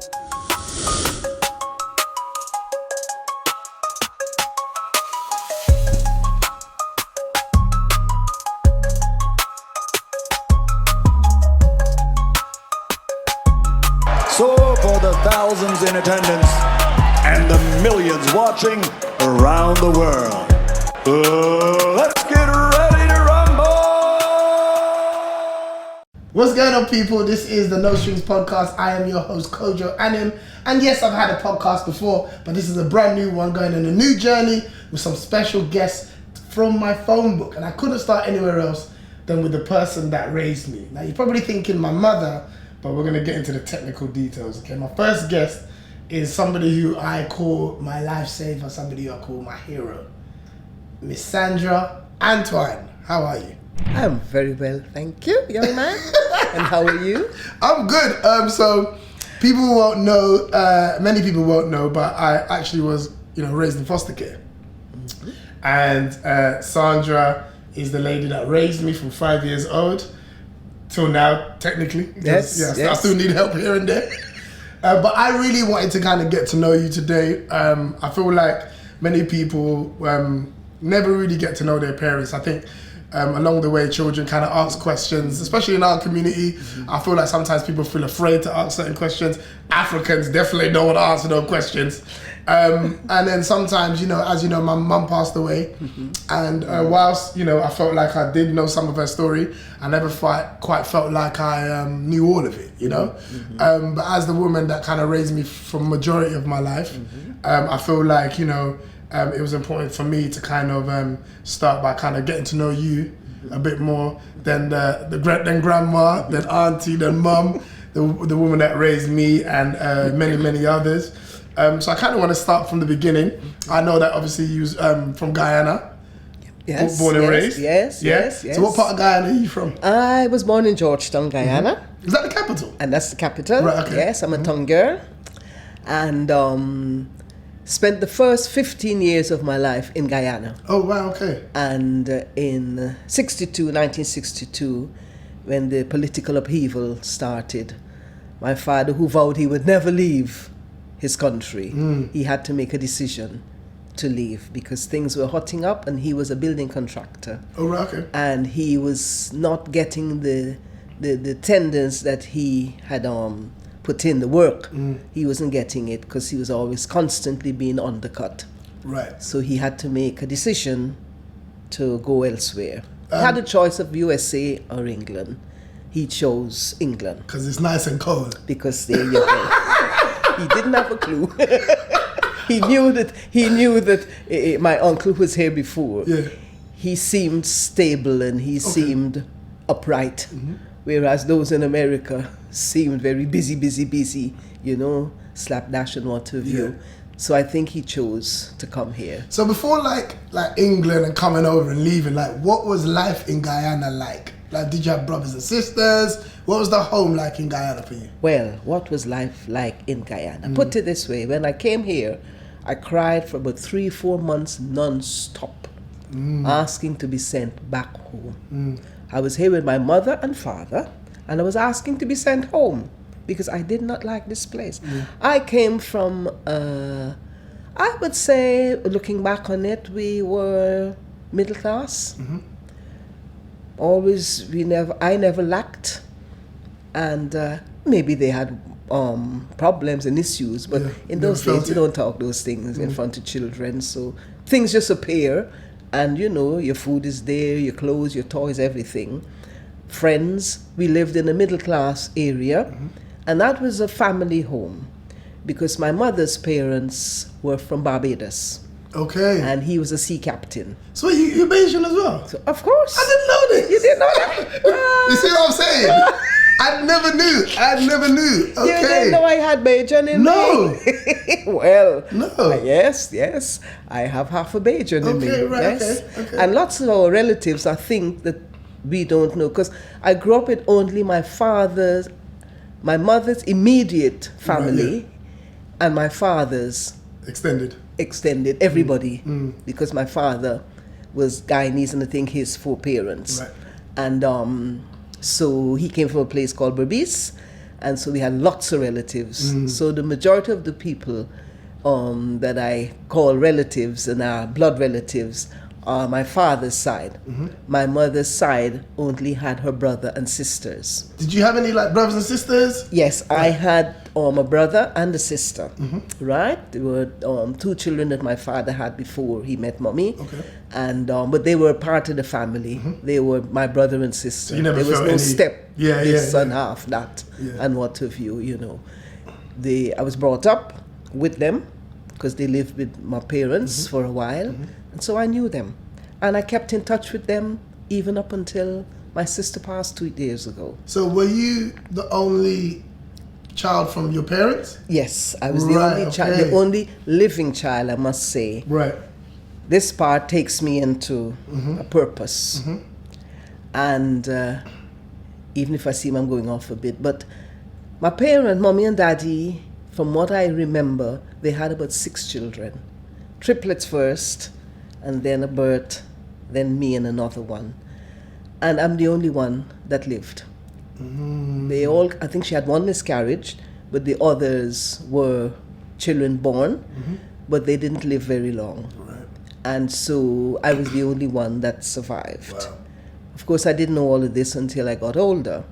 So for the thousands in attendance and the millions watching around the world, let's get ready to rumble! What's going on, people? This is the No Strings Podcast. I am your host, Kojo Anim. And yes, I've had a podcast before, but this is a brand new one, going on a new journey with some special guests from my phone book. And I couldn't start anywhere else than with the person that raised me. Now, you're probably thinking my mother, but we're going to get into the technical details. Okay, my first guest is somebody who I call my lifesaver, somebody who I call my hero, Miss Sandra Antoine. How are you? I'm very well, thank you, young man. And how are you? I'm good. So people won't know, many people won't know, but I actually was, raised in foster care. Mm-hmm. And Sandra is the lady that raised me from 5 years old till now, technically. Yes. I still need help here and there. But I really wanted to kind of get to know you today. I feel like many people never really get to know their parents. I think along the way, children kind of ask questions, especially in our community. Mm-hmm. I feel like sometimes people feel afraid to ask certain questions. Africans definitely don't want to answer those questions. And then sometimes, as you know, my mum passed away. Mm-hmm. And whilst, I felt like I did know some of her story, I never quite felt like I knew all of it, Mm-hmm. But as the woman that kind of raised me for the majority of my life, mm-hmm. I feel like, it was important for me to kind of start by kind of getting to know you a bit more than then grandma, then auntie, then mum, the woman that raised me, and many, many others. So I kind of want to start from the beginning. I know that obviously you was from Guyana. Yes. Born and raised. Yes. So what part of Guyana are you from? I was born in Georgetown, Guyana. Mm-hmm. Is that the capital? And that's the capital. Right, okay. Yes, I'm a tongue girl. And spent the first 15 years of my life in Guyana. Oh, wow, okay. And in 1962, when the political upheaval started, my father, who vowed he would never leave his country, he had to make a decision to leave because things were hotting up, and he was a building contractor. Oh, right, okay. And he was not getting the tenders that he had put in, the work. He wasn't getting it because he was always constantly being undercut. Right. So he had to make a decision to go elsewhere. He had a choice of USA or England. He chose England. Because it's nice and cold. Because there you go. He didn't have a clue. He knew that my uncle was here before. Yeah. He seemed stable and he seemed upright. Mm-hmm. Whereas those in America seemed very busy, slapdash and what have you. So I think he chose to come here. So before like England and coming over and leaving, what was life in Guyana like? Did you have brothers and sisters? What was the home like in Guyana for you? Well, what was life like in Guyana? Put it this way, when I came here, I cried for about 3-4 months non-stop, asking to be sent back home. I was here with my mother and father, and I was asking to be sent home because I did not like this place. I came from, I would say, looking back on it, we were middle class. Mm-hmm. Always, I never lacked, and maybe they had problems and issues, but in those days you don't talk those things in front of children, so things just appear, and your food is there, your clothes, your toys, everything. Friends, we lived in a middle class area, and that was a family home, because my mother's parents were from Barbados. Okay. And he was a sea captain. So you're Bayesian as well? So, of course. I didn't know this. You didn't know that? You see what I'm saying? I never knew. Okay. You didn't know I had Bajan in me? Well, no. Yes. I have half a Bajan in me. Okay, right, yes. okay. And lots of our relatives, I think, that we don't know. Because I grew up with only my mother's immediate family, and my father's extended everybody, because my father was Guyanese, and I think his 4 parents. Right. And so he came from a place called Berbice, And so we had lots of relatives. So the majority of the people that I call relatives and are blood relatives are my father's side. My mother's side only had her brother and sisters. Did you have any like brothers and sisters? Yes, I had a brother and a sister, right? There were 2 children that my father had before he met mommy. Okay. And but they were part of the family. They were my brother and sister. You never there was felt no any... step, Yeah, this yeah, and yeah. half that, Yeah. and what have you, you know. I was brought up with them because they lived with my parents for a while, and so I knew them. And I kept in touch with them even up until my sister passed 2 years ago. So were you the only child from your parents? Yes, I was the Right, only child, okay. the only living child, I must say. Right. This part takes me into a purpose. And even if I seem I'm going off a bit, but my parents, mommy and daddy, from what I remember, they had about 6 children. Triplets first, and then a birth, then me and another one. And I'm the only one that lived. They all, I think she had 1 miscarriage, but the others were children born, but they didn't live very long. Right. And so I was the only one that survived. Wow. Of course, I didn't know all of this until I got older.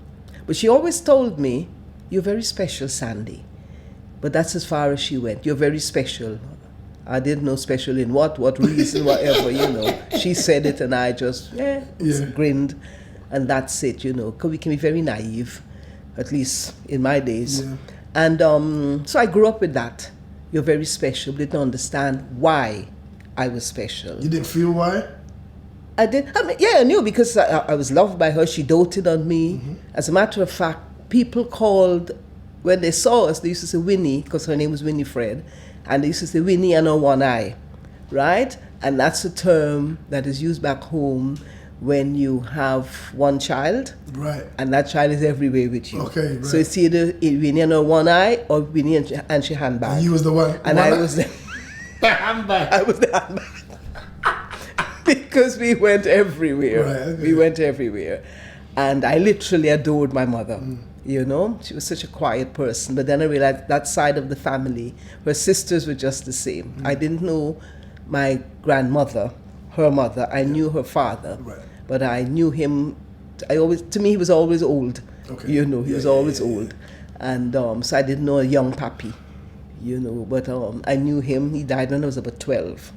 But she always told me, "You're very special, Sandy." But that's as far as she went. "You're very special." I didn't know special in what reason, whatever, you know. She said it and I just, grinned. And that's it, you know. 'Cause we can be very naive, at least in my days. Yeah. And so I grew up with that. You're very special. Didn't understand why I was special. You didn't feel why? I did. I mean, yeah, I knew because I was loved by her. She doted on me. As a matter of fact, people called, when they saw us, they used to say Winnie, because her name was Winifred, and they used to say Winnie and her one eye, right? And that's a term that is used back home when you have one child, Right. and that child is everywhere with you. Okay, right. So it's either Winnie and her one eye or Winnie and she handbag. And you was the one. And I was the handbag. I was the handbag. Because we went everywhere. Right, okay. We went everywhere. And I literally adored my mother. You know, she was such a quiet person. But then I realized that side of the family, her sisters were just the same. I didn't know my grandmother, her mother. I knew her father. Right. But I knew him, to me, he was always old. Okay. You know, he Yeah, was yeah, always yeah, yeah. old. And so I didn't know a young pappy, you know. But I knew him. He died when I was about 12.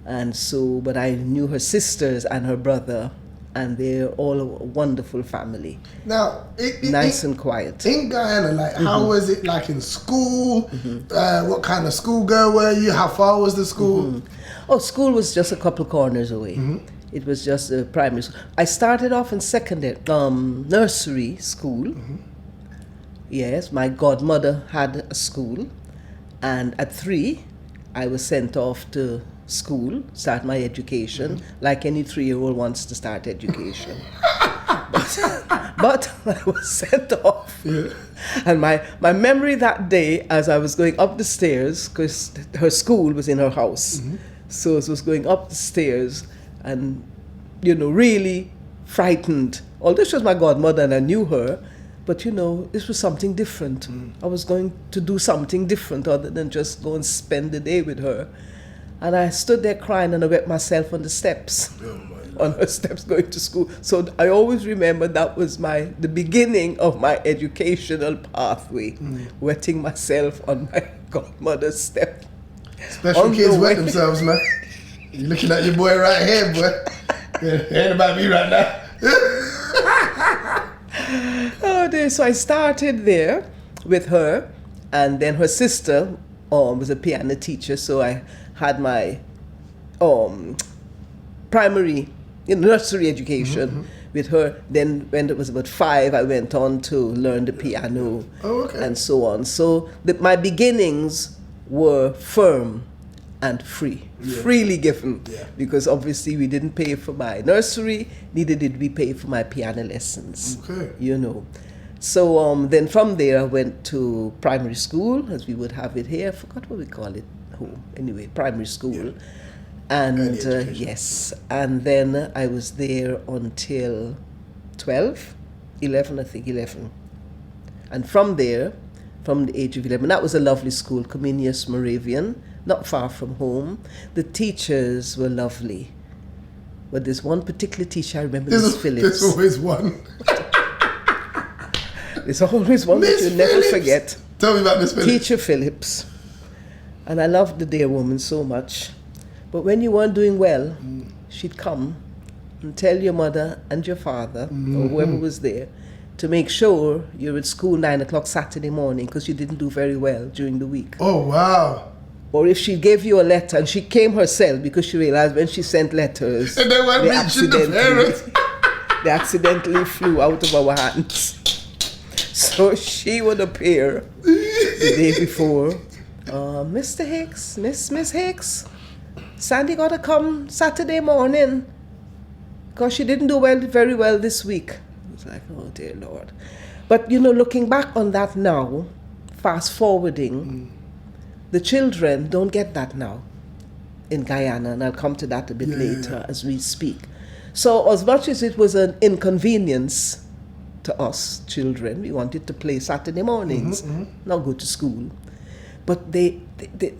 And so, but I knew her sisters and her brother, and they're all a wonderful family. Now, Nice and quiet. in Guyana, like, how was it like in school? What kind of schoolgirl were you? How far was the school? Oh, school was just a couple corners away. It was just a primary school. I started off in nursery school. Yes, my godmother had a school. And at 3, I was sent off to school, start my education, like any 3-year-old wants to start education. But I was sent off. Yeah. And my memory that day, as I was going up the stairs, because her school was in her house, so I was going up the stairs and, you know, really frightened. Although she was my godmother and I knew her, but, you know, this was something different. I was going to do something different other than just go and spend the day with her. And I stood there crying and I wet myself on the steps, on her steps going to school. So I always remember that was the beginning of my educational pathway, wetting myself on my godmother's step. Special On kids the wet way. themselves, man. You're looking at your boy right here, boy. Yeah, ain't about me right now. Oh, dear. So I started there with her, and then her sister was a piano teacher, so I had my primary, nursery education with her. Then when it was about 5, I went on to learn the piano and so on. So my beginnings were firm and free, freely given, because obviously we didn't pay for my nursery, neither did we pay for my piano lessons, you know. So then from there I went to primary school, as we would have it here. I forgot what we call it home. Anyway, primary school. And yes, and then I was there until 11, I think 11. And from there, from the age of 11, that was a lovely school, Comenius Moravian, not far from home. The teachers were lovely. But there's one particular teacher I remember, Miss Phillips. There's always one. There's always one that you'll never forget. Tell me about Miss Phillips. Teacher Phillips. And I loved the dear woman so much. But when you weren't doing well, she'd come and tell your mother and your father, or whoever was there, to make sure you're at school 9 o'clock Saturday morning because you didn't do very well during the week. Oh, wow. Or if she gave you a letter, and she came herself because she realized when she sent letters, And they weren't reaching the parents. they accidentally flew out of our hands. So she would appear the day before. Mr. Hicks, Miss Hicks, Sandy got to come Saturday morning because she didn't do very well this week. It's like, oh dear Lord. But looking back on that now, fast forwarding, the children don't get that now in Guyana, and I'll come to that a bit later as we speak. So as much as it was an inconvenience to us children, we wanted to play Saturday mornings, not go to school. But the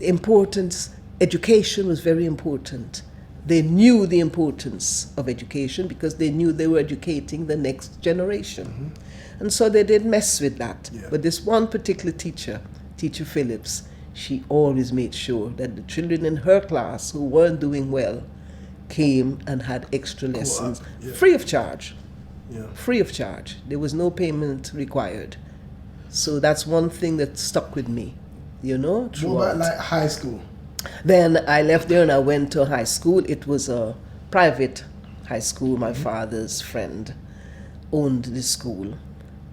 importance, education was very important. They knew the importance of education because they knew they were educating the next generation. And so they didn't mess with that. Yeah. But this one particular teacher, Teacher Phillips, she always made sure that the children in her class who weren't doing well came and had extra lessons, free of charge. Yeah. Free of charge. There was no payment required. So that's one thing that stuck with me, throughout. What about like high school? Then I left there and I went to high school. It was a private high school. My father's friend owned the school.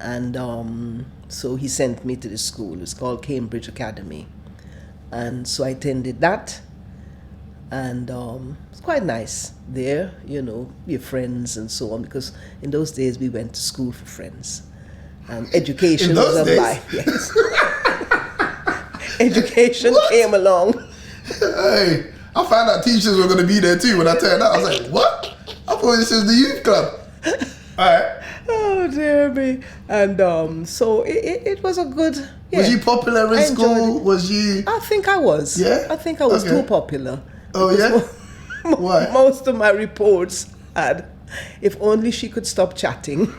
And so he sent me to the school. It's called Cambridge Academy. And so I attended that. And it's quite nice there, your friends and so on. Because in those days we went to school for friends. And education was a buy. Yes. Education came along. Hey, I found out teachers were going to be there too when I turned out. I was like, what? I thought this was the youth club. All right. Oh, dear me. And so it was a good... Yeah. Was you popular in school? Was you... I think I was. Yeah? I think I was Okay. too popular. Oh, yeah? Why? Most of my reports had, if only she could stop chatting.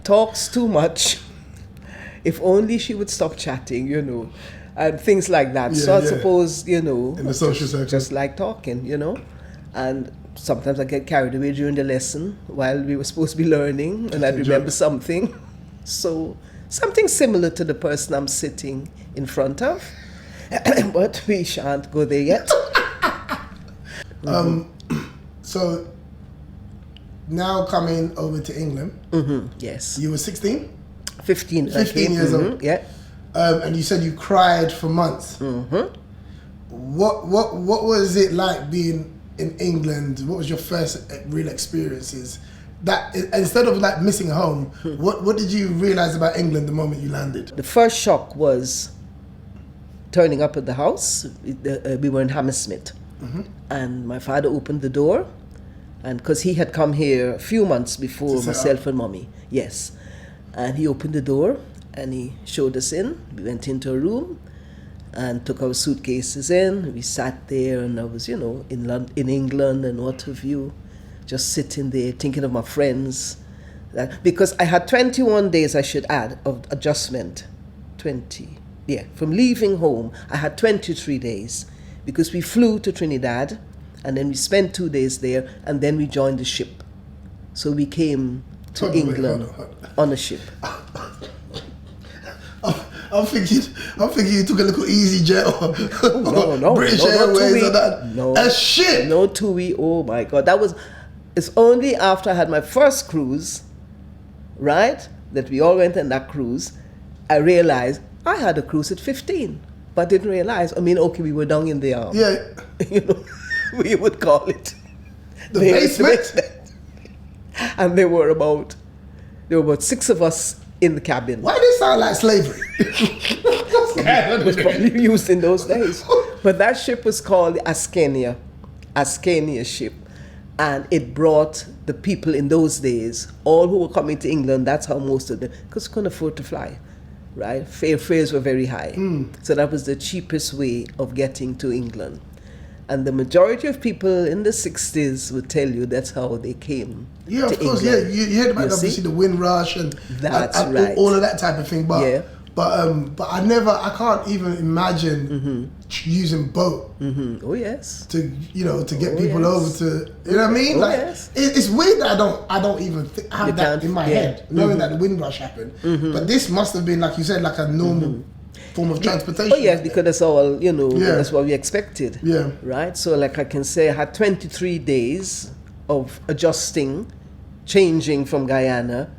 Talks too much. If only she would stop chatting, and things like that. Yeah, So I yeah. suppose, In the social circle. just like talking, And sometimes I get carried away during the lesson while we were supposed to be learning, and I'd remember something. So something similar to the person I'm sitting in front of. But we shan't go there yet. So now coming over to England, Yes. you were 16? 15. 15 years old. Yeah. And you said you cried for months. What was it like being in England? What was your first real experiences? That instead of like missing home, what did you realize about England the moment you landed? The first shock was turning up at the house. We were in Hammersmith. And my father opened the door. And because he had come here a few months before myself and mommy. Yes. And he opened the door and he showed us in. We went into a room and took our suitcases in. We sat there and I was, in England and what have you, just sitting there thinking of my friends. Because I had 21 days, I should add, of adjustment. 20. Yeah, from leaving home, I had 23 days because we flew to Trinidad and then we spent 2 days there and then we joined the ship. So we came to England on a ship. I'm thinking you took a little easy jet or No, British Airways or that. No, A ship. No TUI. Oh my God, it's only after I had my first cruise, right, that we all went on that cruise, I realized I had a cruise at 15, but didn't realize. Okay, we were down in the we would call it The basement. And there were about 6 of us in the cabin. Why did it sound like slavery? It was probably used in those days. But that ship was called the Ascania ship. And it brought the people in those days, all who were coming to England, that's how most of them, because couldn't afford to fly, right? Fares were very high. So that was the cheapest way of getting to England. And the majority of people in the 60s would tell you that's how they came Yeah, to of course, England. yeah. You heard about You obviously see? the Windrush and, That's and right. all of that type of thing. But Yeah. but I can't even imagine using boat Oh, yes. to to get Oh, people yes. over to you know what I mean. Oh, Like yes. it's weird that I don't even have You that can't- in my yeah. head, knowing that the Windrush happened. But this must have been, like you said, like a normal form of transportation. Oh, yes, because that's all, Yeah. that's what we expected. Yeah. Right? So, like I can say, I had 23 days of adjusting, changing from Guyana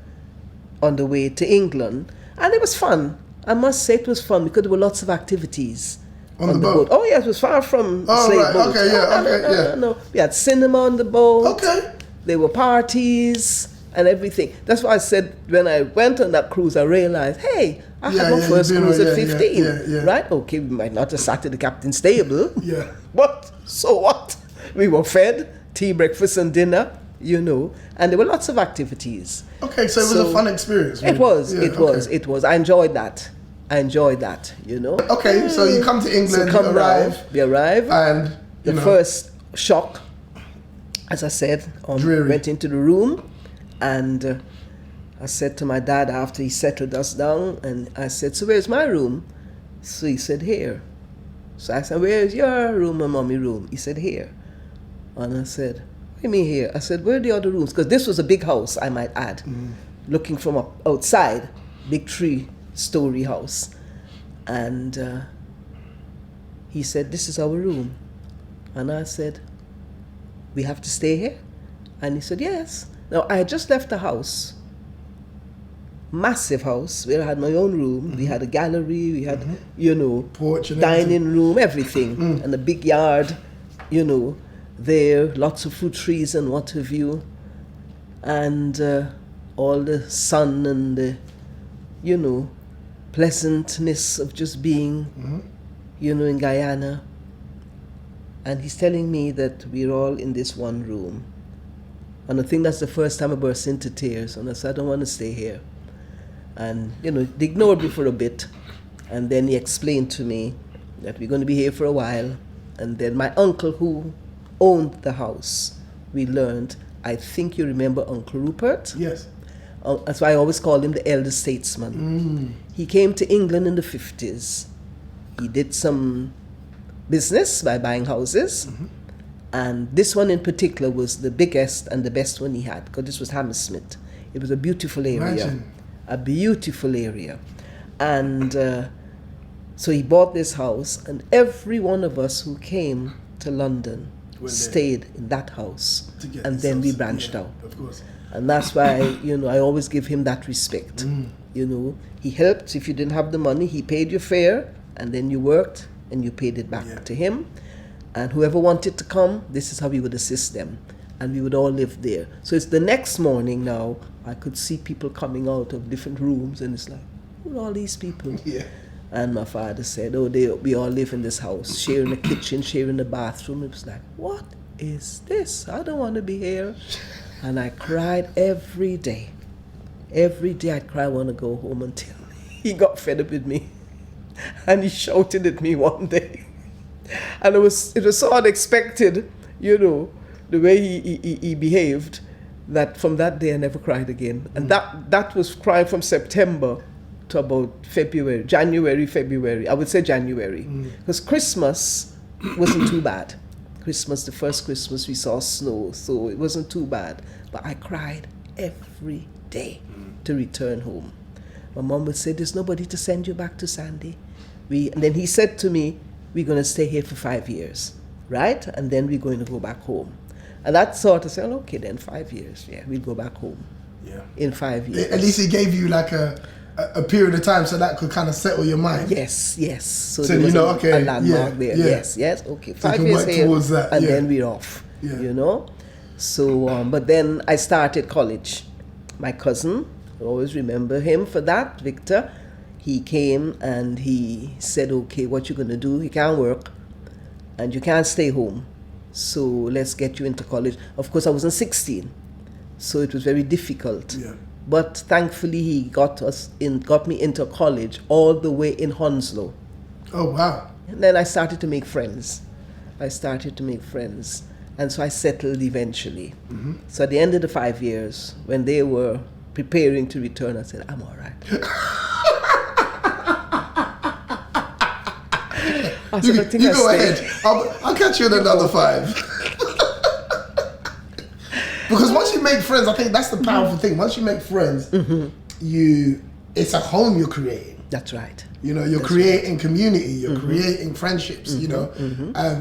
on the way to England. And it was fun. I must say it was fun because there were lots of activities On the boat? Oh, yes, it was far from Oh, slave right. boats. Okay, yeah, No. We had cinema on the boat. Okay. There were parties and everything. That's why I said when I went on that cruise, I realized, hey, I Yeah, had my yeah, first you've been cruise on- at yeah, 15, yeah. right? Okay, we might not have sat at the captain's table, Yeah. but so what? We were fed tea, breakfast, and dinner, and there were lots of activities. Okay, so it was a fun experience. It was, Yeah, it was, okay. it was. I enjoyed that. Okay, so you come to England, So come you arrive, now, we arrive. and The first shock, as I said, Dreary. went into the room, and I said to my dad after he settled us down, and I said, so where's my room? So he said, here. So I said, where's your room and mommy room? He said, here. And I said, what do you mean here? I said, where are the other rooms? Because this was a big house, I might add. Looking from outside, big 3-story house. And he said, this is our room. And I said, we have to stay here? And he said, yes. Now, I had just left the house, massive house, where I had my own room. We had a gallery, we had, Porch and dining room, everything, and a big yard, there, lots of fruit trees and what have you. And all the sun and the, pleasantness of just being, in Guyana. And he's telling me that we're all in this one room. And I think that's the first time I burst into tears. And I said, I don't want to stay here. And, they ignored me for a bit. And then he explained to me that we're going to be here for a while. And then my uncle, who owned the house, we learned, I think you remember Uncle Rupert? Yes. That's why I always call him the elder statesman. He came to England in the 50s. He did some business by buying houses. And this one in particular was the biggest and the best one he had, because this was Hammersmith. It was a beautiful area. Imagine. A beautiful area. And so he bought this house, and every one of us who came to London Were there. stayed in that house. To get And this then we house. branched Yeah, out. Of course. And that's why, I always give him that respect. He helped. If you didn't have the money, he paid your fare, and then you worked, and you paid it back Yeah. to him. And whoever wanted to come, this is how we would assist them. And we would all live there. So it's the next morning now, I could see people coming out of different rooms, and it's like, who are all these people? Yeah. And my father said, we all live in this house, sharing the kitchen, sharing the bathroom. It was like, what is this? I don't want to be here. And I cried every day. Every day I'd cry, I want to go home, until he got fed up with me. And he shouted at me one day. And it was so unexpected, the way he behaved, that from that day I never cried again. And that was crying from September to about January, February. I would say January. Because Christmas wasn't too bad. The first Christmas we saw snow, so it wasn't too bad. But I cried every day to return home. My mom would say, there's nobody to send you back to Sandy. And then he said to me, we're going to stay here for 5 years, right? And then we're going to go back home. And that sort of said, okay, then 5 years, we'll go back home. Yeah. In 5 years. At least he gave you like a period of time so that could kind of settle your mind. Yes. So So there was okay, a landmark there. yeah. Yes. Okay, So you 5 can years work here, towards that, and yeah. then we're off. Yeah. So, but then I started college. My cousin, I always remember him for that, Victor. He came and he said, okay, what you going to do? You can't work and you can't stay home. So let's get you into college. Of course, I wasn't 16, so it was very difficult. Yeah. But thankfully, he got me into college all the way in Hounslow. Oh, wow. And then I started to make friends. And so I settled eventually. So at the end of the 5 years, when they were preparing to return, I said, I'm all right. I said, I think you I go stayed. ahead. I'll catch you in another 5. Because once you make friends, I think that's the powerful thing. Once you make friends, it's a home you're creating. That's right. You know, you're creating community, you're creating friendships, you know.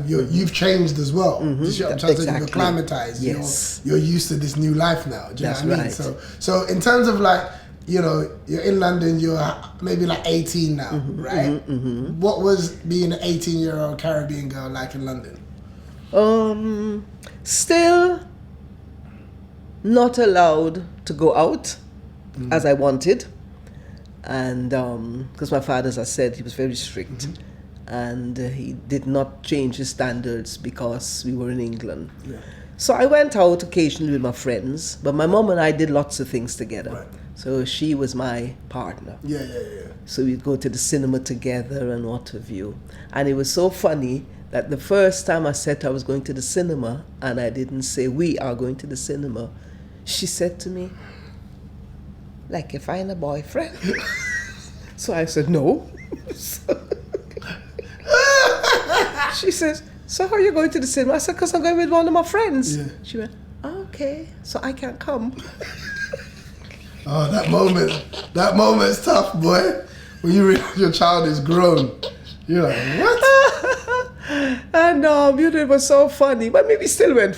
You've changed as well. You see what I'm trying to say? You're acclimatized. Yes. You're used to this new life now. Do you That's know what I mean? right. So in terms of like, you know, you're in London, you're maybe like 18 now, right? What was being an 18-year-old Caribbean girl like in London? Still not allowed to go out as I wanted. And because my father, as I said, he was very strict. And he did not change his standards because we were in England. Yeah. So I went out occasionally with my friends, but my mom and I did lots of things together. Right. So she was my partner. Yeah. So we'd go to the cinema together and what have you. And it was so funny that the first time I said I was going to the cinema, and I didn't say we are going to the cinema, she said to me, like, you find a boyfriend? So I said, no. She says, so how are you going to the cinema? I said, because I'm going with one of my friends. Yeah. She went, okay, so I can't come. Oh, that moment's tough, boy. When you realize your child is grown. You're like, what? And it was so funny. But maybe still went,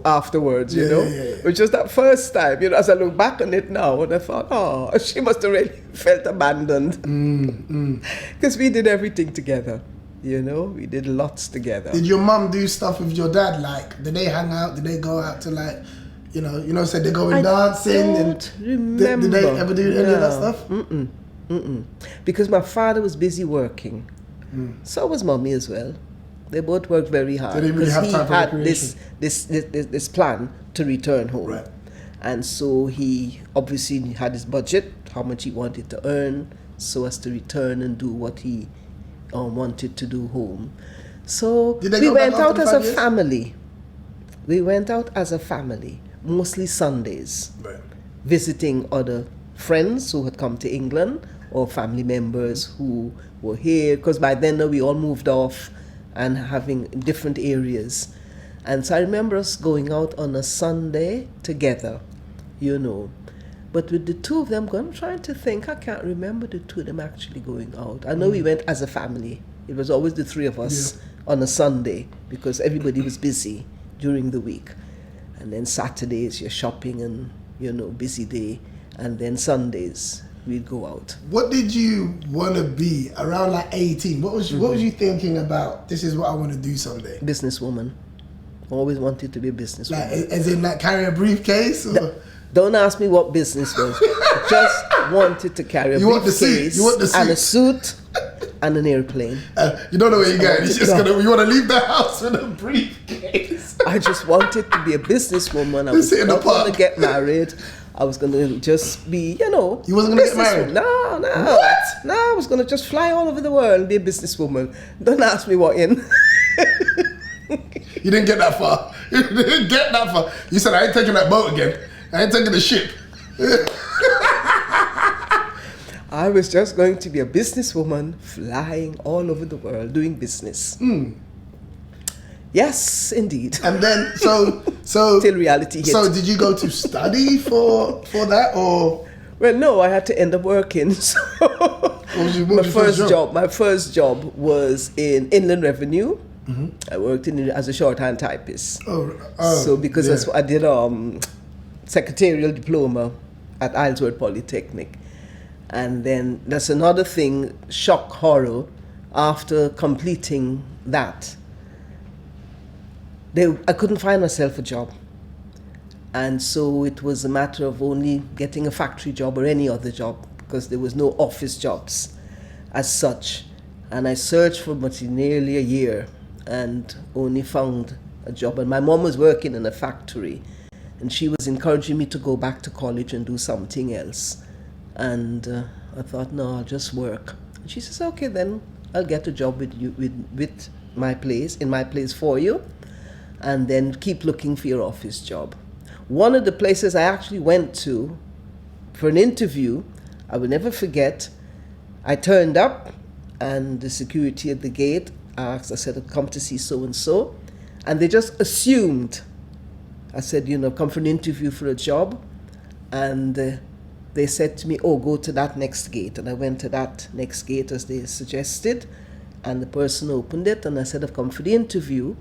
afterwards, you know. Yeah. It was just that first time, as I look back on it now, and I thought, oh, she must have really felt abandoned. Because we did everything together, we did lots together. Did your mum do stuff with your dad? Like, did they hang out? Did they go out to like, said they go and dancing? Don't remember. Did they ever do any of that stuff? Because my father was busy working. So was mommy as well. They both worked very hard. They didn't really have time for had recreation. this plan to return home. Right. And so he obviously had his budget, how much he wanted to earn, so as to return and do what he wanted to do home. So we went out as a family. We went out as a family, mostly Sundays, Right. visiting other friends who had come to England or family members who were here, because by then we all moved off and having different areas. And so I remember us going out on a Sunday together, But with the two of them, I'm trying to think, I can't remember the two of them actually going out. I know we went as a family. It was always the three of us on a Sunday because everybody was busy during the week. And then Saturdays you're shopping and, busy day. And then Sundays we'd go out. What did you want to be around like 18? What was you thinking about? This is what I want to do someday. Businesswoman. Always wanted to be a businesswoman. Like, as in like carry a briefcase? Or? Don't ask me what business was. Just wanted to carry a briefcase and a suit and an airplane. You don't know where you're going. You want to leave the house with a briefcase. I just wanted to be a businesswoman. I was not going to get married. I was going to just be, You wasn't going to get married? No. What? No, I was going to just fly all over the world and be a businesswoman. Don't ask me what in. You didn't get that far. You said, I ain't taking that boat again. I ain't taking the ship. I was just going to be a businesswoman flying all over the world doing business. Yes, indeed. And then, so till reality hit. So did you go to study for that, or? Well, no, I had to end up working. So My first job was in Inland Revenue. I worked as a shorthand typist. So because I did secretarial diploma at Isleworth Polytechnic. And then that's another thing, shock horror, after completing that. I couldn't find myself a job. And so it was a matter of only getting a factory job or any other job because there was no office jobs as such. And I searched for nearly a year and only found a job. And my mom was working in a factory, and she was encouraging me to go back to college and do something else. And I thought, no, I'll just work. And she says, okay, then I'll get a job with my place, in my place for you, and then keep looking for your office job. One of the places I actually went to for an interview, I will never forget, I turned up, and the security at the gate asked, I said, I've come to see so-and-so, and they just assumed. I said, come for an interview for a job, and they said to me, oh, go to that next gate. And I went to that next gate as they suggested, and the person opened it, and I said, I've come for the interview.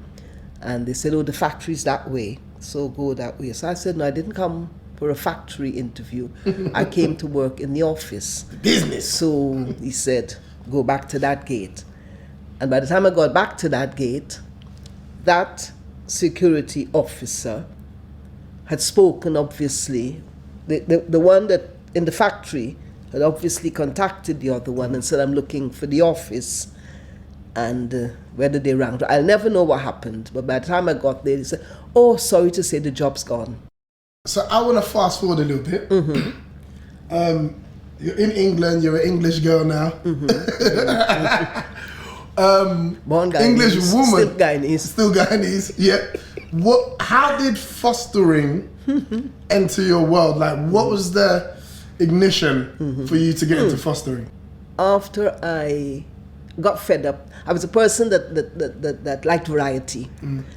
And they said, oh, the factory's that way, so go that way. So I said, no, I didn't come for a factory interview. I came to work in the office. Business. So he said, go back to that gate. And by the time I got back to that gate, that security officer had spoken, obviously. The one that in the factory had obviously contacted the other one and said, I'm looking for the office. And whether they rang, I'll never know what happened. But by the time I got there, they said, oh, sorry to say, the job's gone. So I want to fast forward a little bit. You're in England, you're an English girl now. Born Guyanese, English woman. Still Guyanese. Yeah. How did fostering enter your world? Like, what was the ignition for you to get into fostering? After I got fed up, I was a person that liked variety.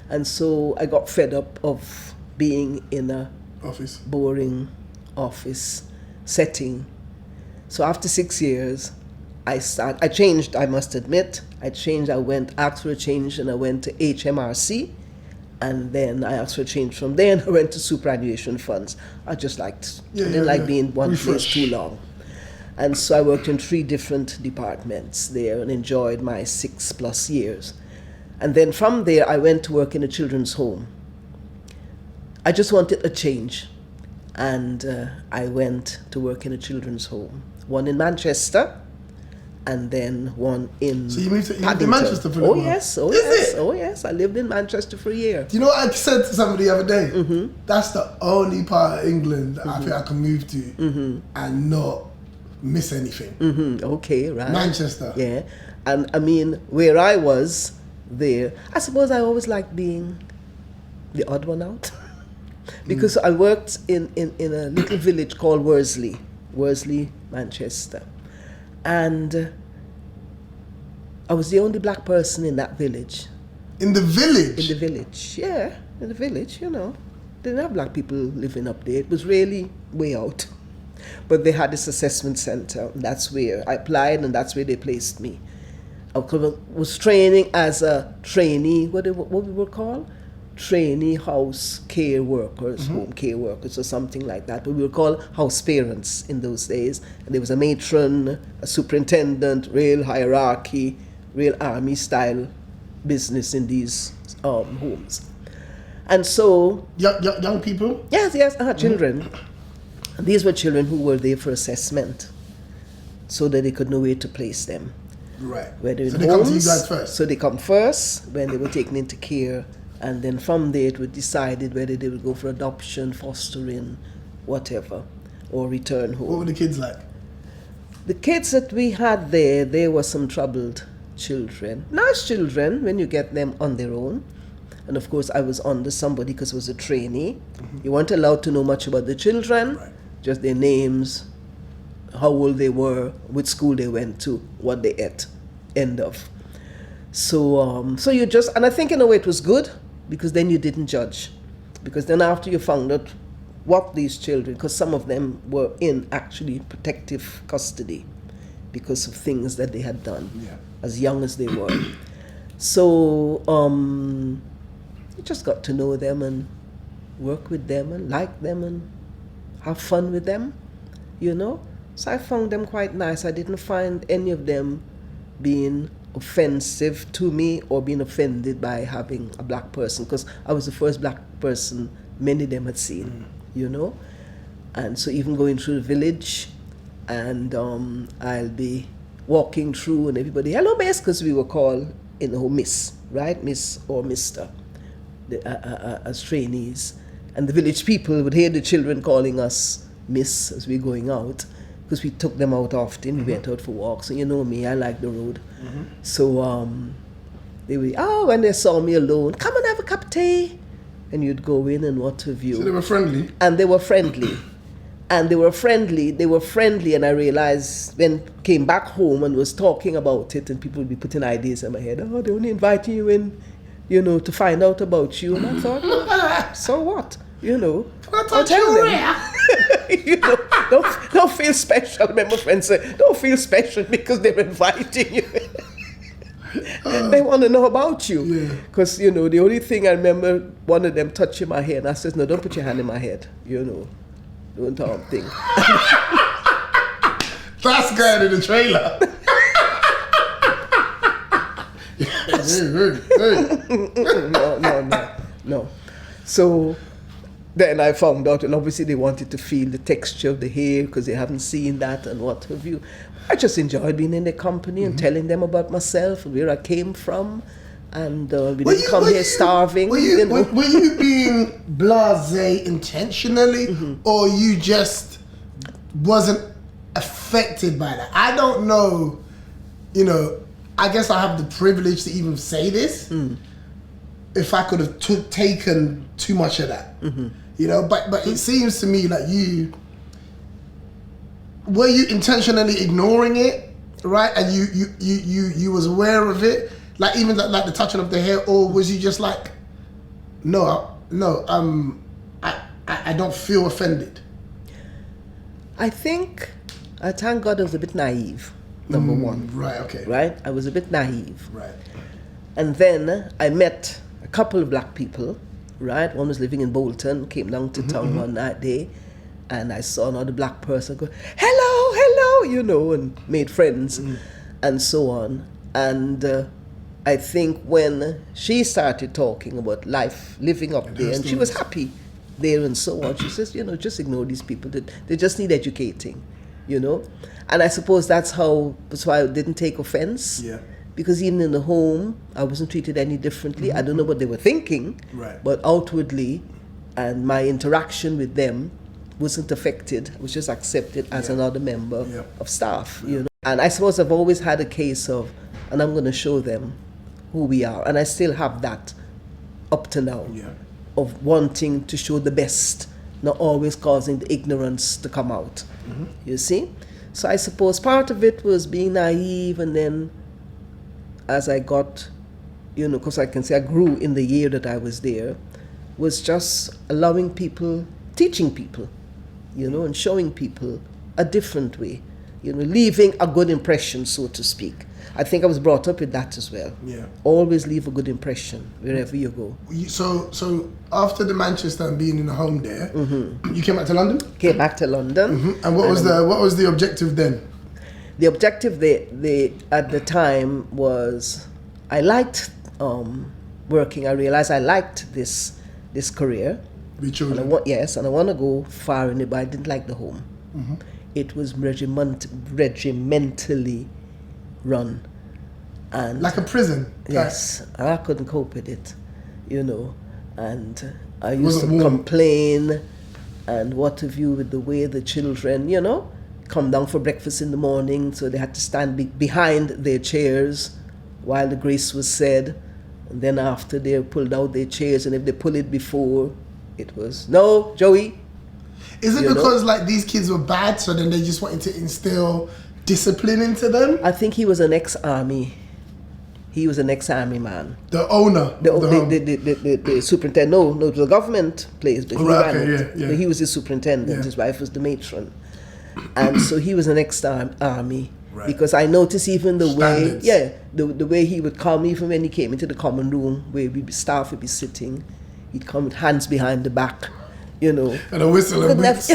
And so I got fed up of being in a boring office setting. So after 6 years, I changed, I must admit. Asked for a change, and I went to HMRC. And then I asked for a change from there, and I went to superannuation funds. I didn't like being one place too long. And so I worked in 3 different departments there and enjoyed my 6+ years. And then from there, I went to work in a children's home. I just wanted a change. And I went to work in a children's home. One in Manchester, and then one in So you moved to Paddington. Manchester for a little while? Oh yes, I lived in Manchester for a year. Do you know what I said to somebody the other day? That's the only part of England that I think I can move to and not miss anything. Okay, right. Manchester. Yeah. And I mean, where I was there, I suppose I always liked being the odd one out. Because I worked in a little village called Worsley, Manchester. And I was the only black person in that village. In the village? In the village, yeah. In the village, They didn't have black people living up there. It was really way out. But they had this assessment center. And that's where I applied, and that's where they placed me. I was training as a trainee, what we were called? Trainee house care workers, home care workers or something like that. But we were called house parents in those days. And there was a matron, a superintendent, real hierarchy, real army style business in these homes. And so... Young people? Yes, children. And these were children who were there for assessment so that they could know where to place them. Right. Whether in so they homes, come to you guys first? So they come first when they were taken into care. And then from there, it was decided whether they would go for adoption, fostering, whatever, or return home. What were the kids like? The kids that we had there were some troubled children. Nice children when you get them on their own. And of course, I was under somebody because I was a trainee. You weren't allowed to know much about the children, just their names, how old they were, which school they went to, what they ate, end of. So you just, and I think in a way it was good, because then you didn't judge. Because then after you found out what these children, because some of them were in actually protective custody because of things that they had done as young as they were. So you just got to know them and work with them and like them and have fun with them, So I found them quite nice. I didn't find any of them being offensive to me or being offended by having a black person, because I was the first black person many of them had seen, And so even going through the village, and I'll be walking through and everybody, hello miss, because we were called in the home miss, right? Miss or Mr. as trainees. And the village people would hear the children calling us Miss as we're going out, because we took them out often. We went out for walks, and you know me, I like the road. So they would, when they saw me alone, come and have a cup of tea. And you'd go in and what have you. So they were friendly? And they were friendly. And they were friendly, and I realized when came back home and was talking about it, and people would be putting ideas in my head, they're only inviting you in, to find out about you. And I thought, so what? I'll tell them. Don't feel special. Remember, friends say, don't feel special because they're inviting you. They want to know about you. Because, the only thing I remember, one of them touching my head, and I said, no, don't put your hand in my head, Don't think. That's going in the trailer. No. So then I found out, and obviously they wanted to feel the texture of the hair because they haven't seen that and what have you. I just enjoyed being in their company and telling them about myself and where I came from. And we didn't come here starving. Were you being blasé intentionally, or you just wasn't affected by that? I don't know. I guess I have the privilege to even say this. If I could have taken too much of that, but it seems to me like were you intentionally ignoring it, right? And you was aware of it. Like even like the touching of the hair, or was you just like, I don't feel offended? I thank God I was a bit naive, number one. Right, okay. Right? I was a bit naive. Right. And then I met a couple of black people, right? One was living in Bolton, came down to town one night day, and I saw another black person go, hello, and made friends, and so on. And I think when she started talking about life, living up there, and she was happy there and so on, she says, just ignore these people. They just need educating, And I suppose that's why I didn't take offense. Yeah. Because even in the home, I wasn't treated any differently. I don't know what they were thinking, right. But outwardly, and my interaction with them wasn't affected. I was just accepted as another member of staff, And I suppose I've always had a case of, and I'm going to show them who we are. And I still have that up to now, of wanting to show the best, not always causing the ignorance to come out. You see? So I suppose part of it was being naive, and then as I got, because I can say I grew in the year that I was there, was just allowing people, teaching people, and showing people a different way, leaving a good impression, so to speak. I think I was brought up with that as well. Yeah. Always leave a good impression wherever you go. So after the Manchester and being in the home there, you came back to London? Came back to London. And what was the objective then? The objective at the time was, I liked working. I realized I liked this career. With children? And I want to go far in it, but I didn't like the home. It was regimentally run. And like a prison? Yes. And I couldn't cope with it, And I used to complain and what have you with the way the children, come down for breakfast in the morning, so they had to stand behind their chairs while the grace was said. And then after they pulled out their chairs, and if they pull it before, it was, no, Joey. Is it because like these kids were bad, so then they just wanted to instill discipline into them? I think he was an ex-army. He was an ex-army man. The owner? The superintendent. No, it was a government place, but he ran it. Yeah. But he was the superintendent. His wife was the matron. And so he was an ex-army. Right. Because I noticed even the way, the way he would come, even when he came into the common room where staff would be sitting, he'd come with hands behind the back, And a whistle and boots.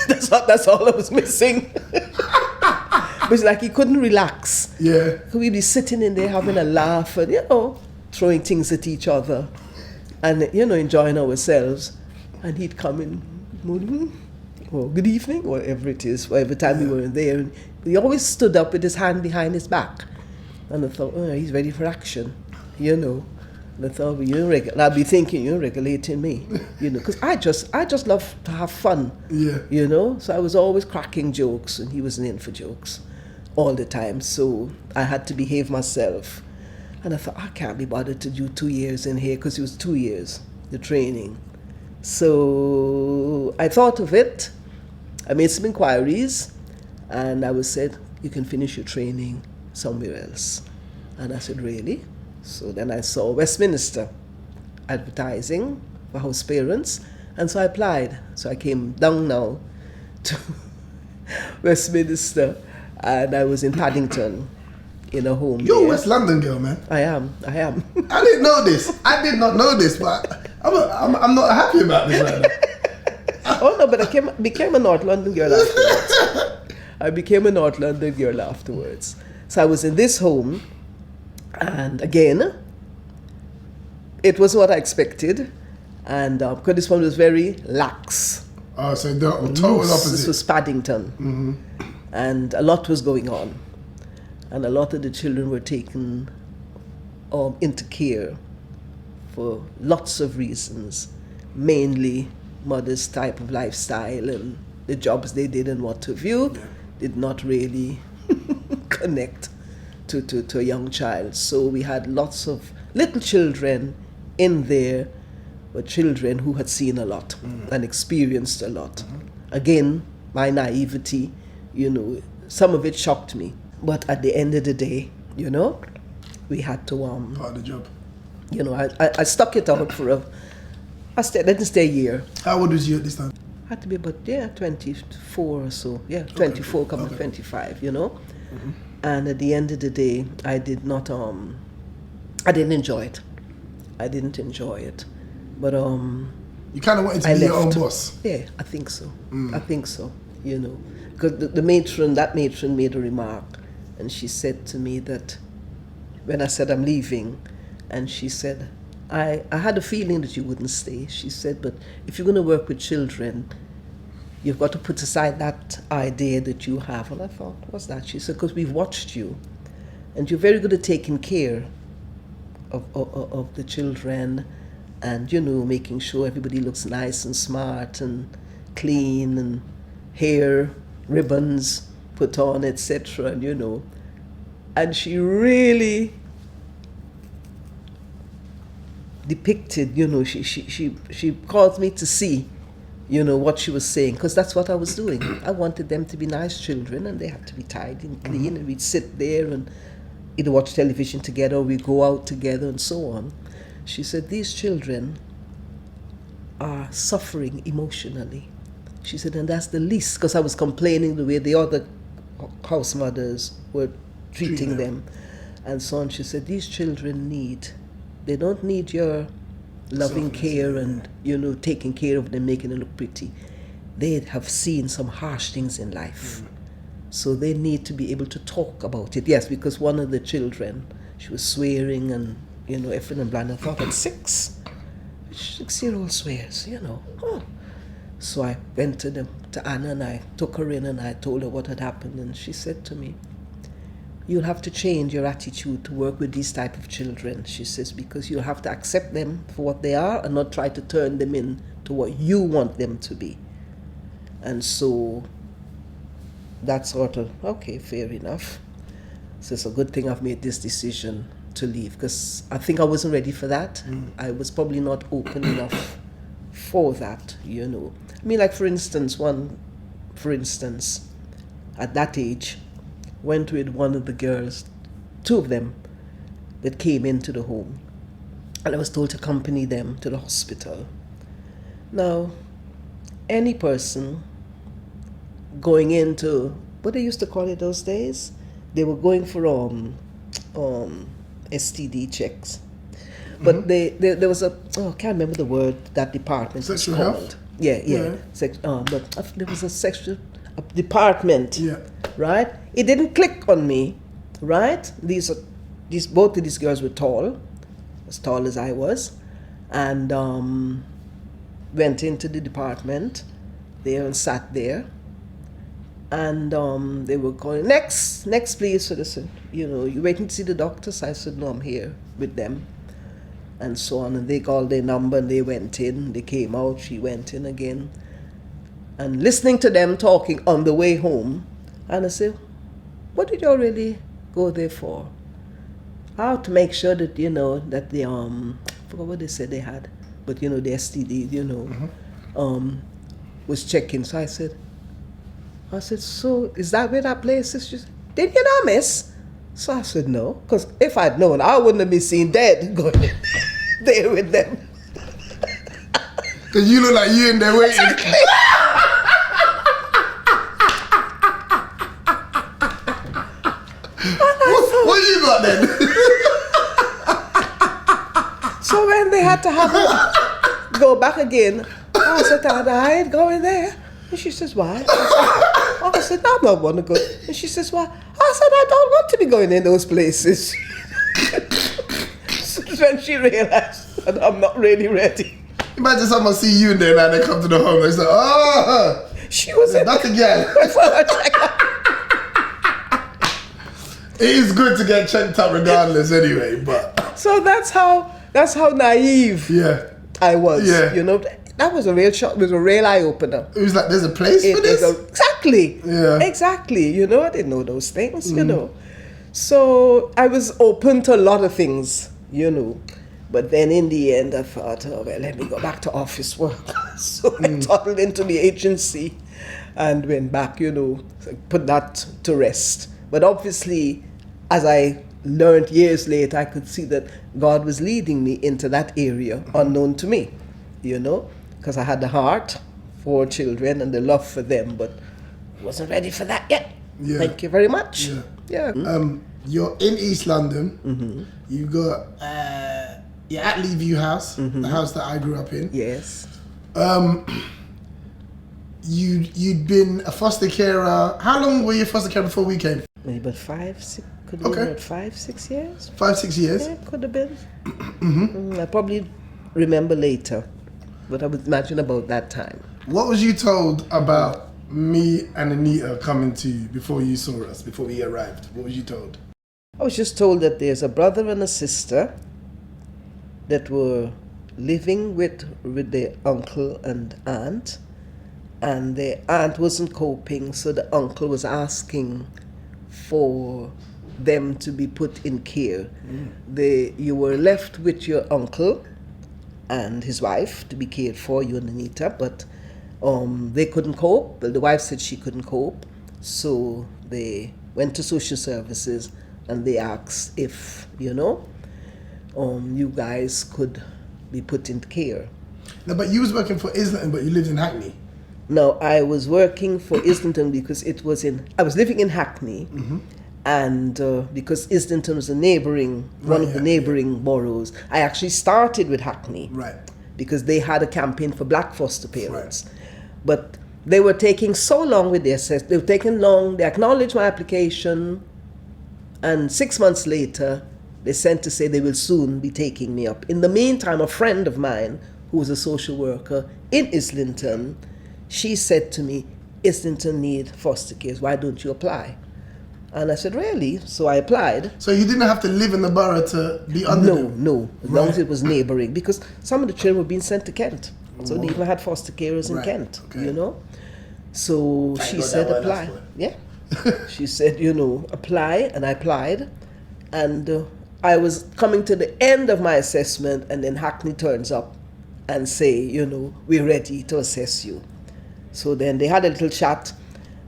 That's all I was missing. It was like he couldn't relax. Yeah. We'd be sitting in there having a laugh and, throwing things at each other and, enjoying ourselves. And he'd come in, good morning, or good evening, whatever it is, whatever time we were in there. And he always stood up with his hand behind his back. And I thought, he's ready for action, And I thought, well, I'll be thinking, you're regulating me, because I just love to have fun, Yeah. So I was always cracking jokes, and he wasn't in for jokes all the time. So I had to behave myself. And I thought, I can't be bothered to do 2 years in here, because it was 2 years, the training. So I thought of it. I made some inquiries, and I was said, you can finish your training somewhere else. And I said, really? So then I saw Westminster advertising for house parents, and so I applied. So I came down now to Westminster, and I was in Paddington in a home. You're there. a West London girl, man. I am. I didn't know this. I did not know this, but I'm not happy about this right now. Oh no, but I became a North London girl afterwards. I became a North London girl afterwards. So I was in this home, and again, it was what I expected, and because this one was very lax. Oh, so the total opposite. This was Paddington, and a lot was going on, and a lot of the children were taken into care for lots of reasons, mainly mother's type of lifestyle and the jobs they did and what have you did not really connect to a young child. So we had lots of little children in there, but children who had seen a lot and experienced a lot. Again, my naivety, some of it shocked me. But at the end of the day, we had to part of the job. I stuck it out for I didn't stay a year. How old was you at this time? I had to be about 24 or so. 24 coming 25, And at the end of the day, I did not I didn't enjoy it. I didn't enjoy it. But you kind of wanted to be your own boss. Yeah, I think so. I think so, Because that matron made a remark, and she said to me that when I said I'm leaving, and she said, I had a feeling that you wouldn't stay. She said, but if you're going to work with children, you've got to put aside that idea that you have. And I thought, what's that? She said, because we've watched you, and you're very good at taking care of the children, and making sure everybody looks nice and smart and clean, and hair, ribbons put on, etc. And she really depicted, she caused me to see, what she was saying, because that's what I was doing. I wanted them to be nice children, and they had to be tidy and clean, and we'd sit there and either watch television together, or we'd go out together, and so on. She said, these children are suffering emotionally. She said, and that's the least, because I was complaining the way the other house mothers were treating them, and so on. She said, these children they don't need your loving care and, taking care of them, making them look pretty. They have seen some harsh things in life. So they need to be able to talk about it. Yes, because one of the children, she was swearing and, effing and blind. I thought at 6, 6-year-old swears, Oh. So I went to Anna, and I took her in, and I told her what had happened. And she said to me, you'll have to change your attitude to work with these type of children, she says, because you'll have to accept them for what they are and not try to turn them into what you want them to be. And so that's sort of, okay, fair enough. So it's a good thing I've made this decision to leave, because I think I wasn't ready for that. I was probably not open enough for that, I mean, like for instance, at that age, went with one of the girls, 2 of them, that came into the home. And I was told to accompany them to the hospital. Now, any person going into, what they used to call it those days, they were going for STD checks. But there was I can't remember the word that department was Sexual called. health? Yeah. But there was a sexual department. Yeah. Right? It didn't click on me, right? Both of these girls were tall, as tall as I was, and went into the department there and sat there, and they were calling, next please. So they said, you waiting to see the doctors? I said, no, I'm here with them. and so on. And they called their number and they went in. They came out, she went in again. And listening to them talking on the way home, and I said, what did you really go there for? How to make sure that, you know, that the, I forgot what they said they had, but, you know, the STD, you know, was checking. So I said, so is that where that place is? She said, didn't you know, miss? So I said, no, because if I'd known, I wouldn't have been seen dead going there with them. Because you look like you in there waiting. Exactly. What you got then? So when they had to have her go back again, I said, I ain't going there. And she says, why? I said, no, I'm not want to go. And she says, why? I said, I don't want to be going in those places. So then she realized that I'm not really ready. Imagine someone see you in there and they come to the home. They say, oh, she was in back again. It is good to get checked up regardless anyway, but. So that's how naive I was. Yeah. You know, that was a real shock. It was a real eye opener. It was like, there's a place for this? Exactly. Yeah. Exactly. You know, I didn't know those things, you know. So I was open to a lot of things, you know. But then in the end, I thought, oh, well, let me go back to office work. So I toddled into the agency and went back, you know, put that to rest. But obviously, as I learned years later, I could see that God was leading me into that area unknown to me, you know, because I had the heart for children and the love for them, but wasn't ready for that yet. Yeah. Thank you very much. Yeah. Yeah. You're in East London. You got you're at Leaveview House, the house that I grew up in. Yes. You'd been a foster carer. How long were you a foster carer before we came? Maybe about 5, 6. Could have been about 5, 6 years. 5, 6 years. Yeah, could have been. I probably remember later, but I would imagine about that time. What was you told about me and Anita coming to you before you saw us, before we arrived? What was you told? I was just told that there's a brother and a sister that were living with their uncle and aunt, and the aunt wasn't coping, so the uncle was asking for them to be put in care. You were left with your uncle and his wife to be cared for, you and Anita, but they couldn't cope. Well, the wife said she couldn't cope, so they went to social services and they asked if, you know, you guys could be put in care. No, but you was working for Islington, but you lived in Hackney. No, I was working for Islington because I was living in Hackney, and because Islington was one of the neighboring boroughs, I actually started with Hackney. Right. Because they had a campaign for black foster parents. Right. But they were taking so long with their assessment. They were taking long. They acknowledged my application, and 6 months later, they sent to say they will soon be taking me up. In the meantime, a friend of mine, who was a social worker in Islington, she said to me, Islington need foster care. Why don't you apply? And I said, really? So I applied. So you didn't have to live in the borough to be under them? No, as long as it was neighboring. Because some of the children were being sent to Kent. So they even had foster carers in Kent, you know. So she said, apply. Yeah. She said, you know, apply. And I applied. And I was coming to the end of my assessment, and then Hackney turns up and say, you know, we're ready to assess you. So then they had a little chat,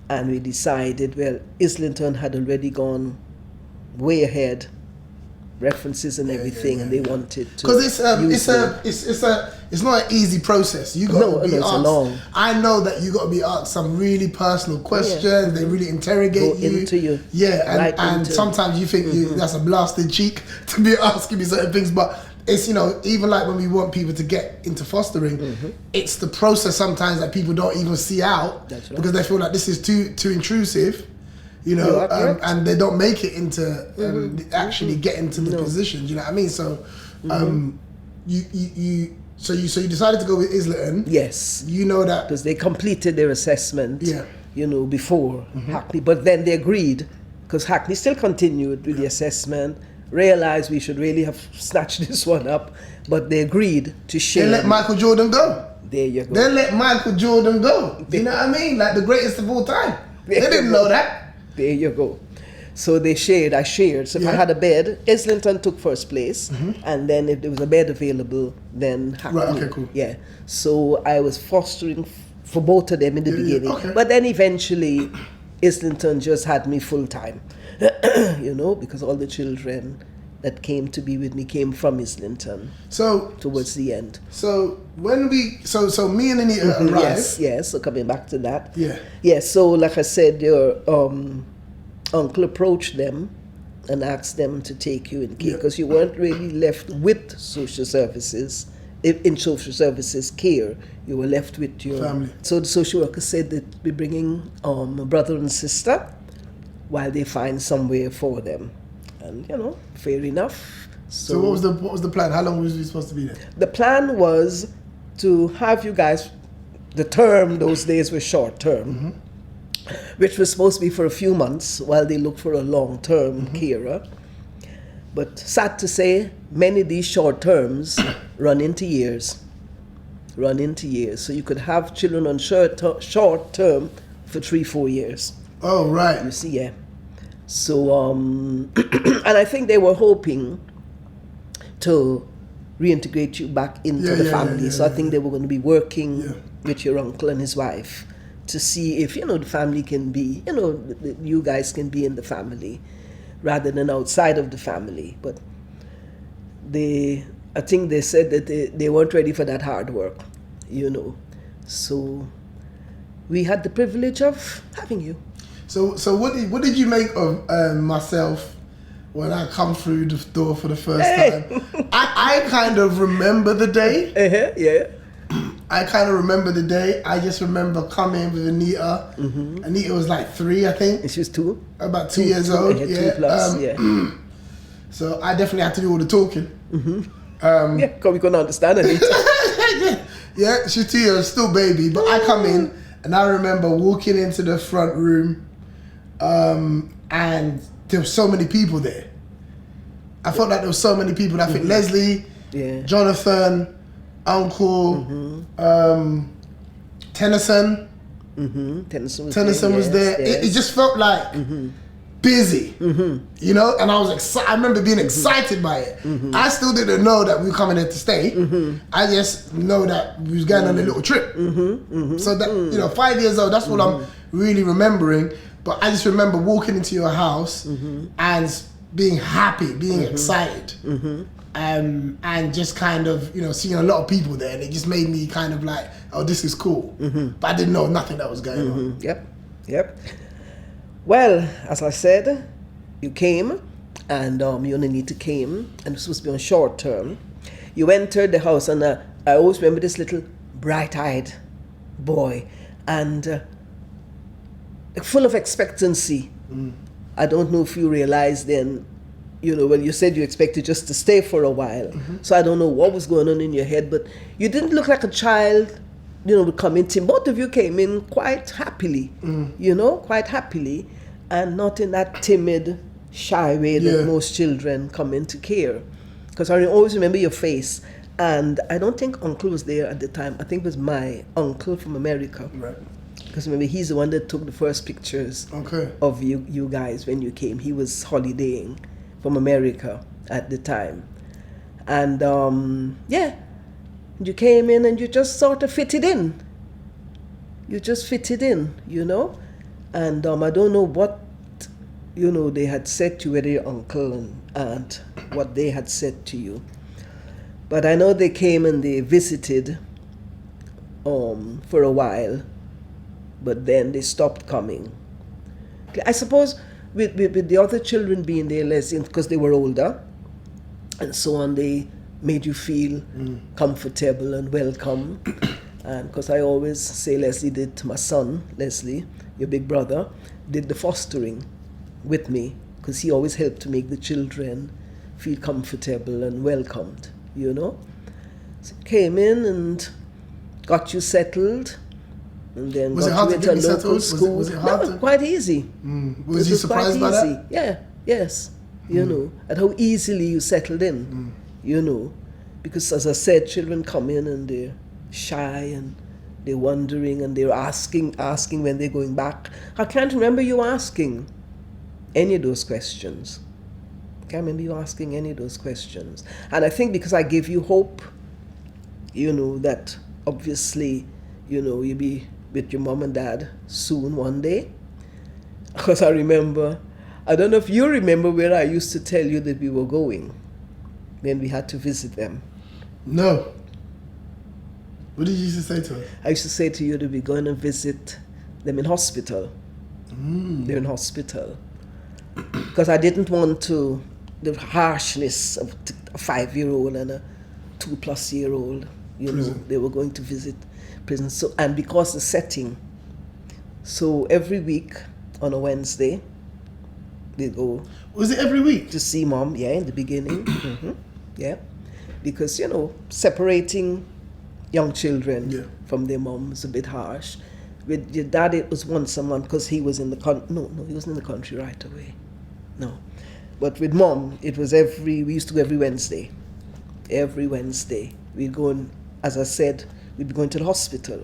and we decided, well, Islington had already gone way ahead, references and everything, and they wanted to. Because it's not an easy process. You got to be asked. I know that you got to be asked some really personal questions. Yeah. They really interrogate you. Into you. Yeah, and sometimes you think that's a blasted cheek to be asking me certain things, but. It's, you know, even like when we want people to get into fostering, it's the process sometimes that people don't even see out because they feel like this is too intrusive, you know, and they don't make it into actually get into the positions. You know what I mean? So, you decided to go with Islington. Yes. You know that because they completed their assessment. Yeah. You know, before Hackney, but then they agreed because Hackney still continued with the assessment. realized we should really have snatched this one up, but they agreed to share. They let Michael Jordan go. There you go. They let Michael Jordan go. Do you know what I mean? Like the greatest of all time. They didn't know that. There you go. So they shared, I shared. So if I had a bed, Islington took first place. And then if there was a bed available, then Hackney. Right, okay, cool. Yeah. So I was fostering for both of them in the beginning. okay. But then eventually, Islington just had me full time. You know, because all the children that came to be with me came from Islington. So towards the end. So when so me and Anita arrived. Yes. So coming back to that. Yeah. Yeah. So like I said, your uncle approached them and asked them to take you in care because you weren't really left with social services. In social services care, you were left with your family. So the social worker said that we're bringing a brother and sister while they find somewhere for them. And you know, fair enough. So what was the plan? How long was we supposed to be there? The plan was to have you guys. The term those days was short term, which was supposed to be for a few months while they looked for a long term carer. But sad to say, many of these short terms run into years. So you could have children on short term for 3-4 years. Oh right. You see, yeah. So, and I think they were hoping to reintegrate you back into the family. So I think they were going to be working with your uncle and his wife to see if, you know, the family can be, you know, you guys can be in the family rather than outside of the family. But I think they said that they weren't ready for that hard work, you know. So we had the privilege of having you. So what did you make of myself when I come through the door for the first time? I kind of remember the day. Yeah. I kind of remember the day. I just remember coming with Anita. Anita was like 3, I think. And she was 2? About 2 years old. 2 plus, So I definitely had to do all the talking. Yeah, because we couldn't understand Anita. Yeah, she's 2 years, still baby. But I come in and I remember walking into the front room and there were so many people there. I felt like there were so many people. I think Leslie, Jonathan, Uncle, Tennyson. Tennyson was there. It just felt like busy, you know, and I was excited. I remember being excited by it. I still didn't know that we were coming there to stay. I just know that we was going on a little trip. So that, you know, 5 years old, that's what I'm really remembering. But I just remember walking into your house and being happy, being excited, and just kind of, you know, seeing a lot of people there. And it just made me kind of like, oh, this is cool. But I didn't know nothing that was going on. Yep. Well, as I said, you came, and you and Anita came, and it was supposed to be on short term. You entered the house, and I always remember this little bright-eyed boy, and full of expectancy. I don't know if you realized then, you know, when you said you expected just to stay for a while. So I don't know what was going on in your head, but you didn't look like a child, you know, would come in. Both of you came in quite happily, you know, quite happily, and not in that timid, shy way that most children come into care. Because I always remember your face, and I don't think Uncle was there at the time. I think it was my uncle from America. Right. Because remember, he's the one that took the first pictures of you guys when you came. He was holidaying from America at the time. And you came in and you just sort of fitted in. You just fitted in, you know. And I don't know what, you know, they had said to you, whether your uncle and aunt, what they had said to you. But I know they came and they visited for a while, but then they stopped coming. I suppose with the other children being there, Leslie, because they were older and so on, they made you feel comfortable and welcome. And because I always say Leslie did to my son, Leslie, your big brother, did the fostering with me, because he always helped to make the children feel comfortable and welcomed, you know. So came in and got you settled, and then was got it hard you to into get me a local settled? school. Was it hard quite easy. Was you surprised by that? Yeah, yes. you know, and how easily you settled in, you know. Because as I said, children come in and they're shy and they're wondering and they're asking when they're going back. I can't remember you asking any of those questions. I can't remember you asking any of those questions. And I think because I gave you hope, you know, that obviously, you know, you'll be with your mom and dad soon one day. Because I remember, I don't know if you remember where I used to tell you that we were going when we had to visit them. No. What did you used to say to us? I used to say to you that we're going to visit them in hospital. They're in hospital. Because I didn't want to, the harshness of a 5-year-old and a 2+-year-old, you know, they were going to visit prison. So, and because the setting, so every week on a Wednesday, they go. Was it every week? To see mom, yeah, in the beginning. Yeah. Because, you know, separating young children from their mom is a bit harsh. With your dad, it was once a month because he was in the country. No, he wasn't in the country right away. No. But with mom, it was we used to go every Wednesday. Every Wednesday. We'd go and, as I said, we'd be going to the hospital.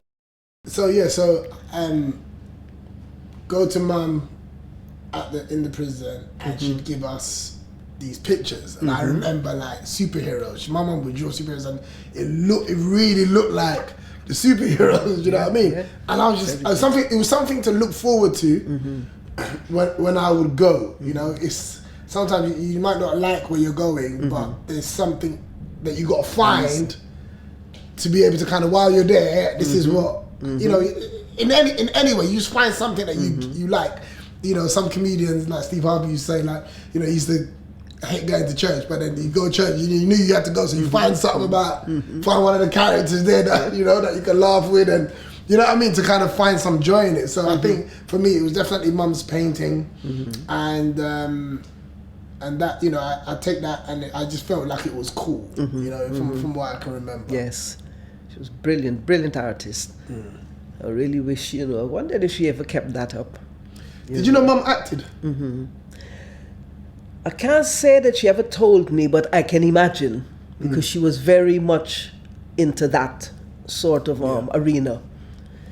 So, go to mum in the prison and she'd give us these pictures. And I remember like superheroes. My mum would draw superheroes and it really looked like the superheroes, you know what I mean? Yeah. And I was just, it was something to look forward to when I would go, you know? It's sometimes you might not like where you're going, but there's something that you got to find to be able to kind of, while you're there, this is what, you know, in any way, you just find something that you like. You know, some comedians like Steve Harvey used to say, like, you know, he used to hate going to church, but then you go to church, you knew you had to go, so you find something about, find one of the characters there that, you know, that you can laugh with, and, you know what I mean, to kind of find some joy in it. So I think, for me, it was definitely mum's painting, and that, you know, I take that, and I just felt like it was cool, you know, from what I can remember. Yes, she was brilliant artist. I really wish, you know, I wondered if she ever kept that up. Did you know mum acted? I can't say that she ever told me, but I can imagine, because she was very much into that sort of arena.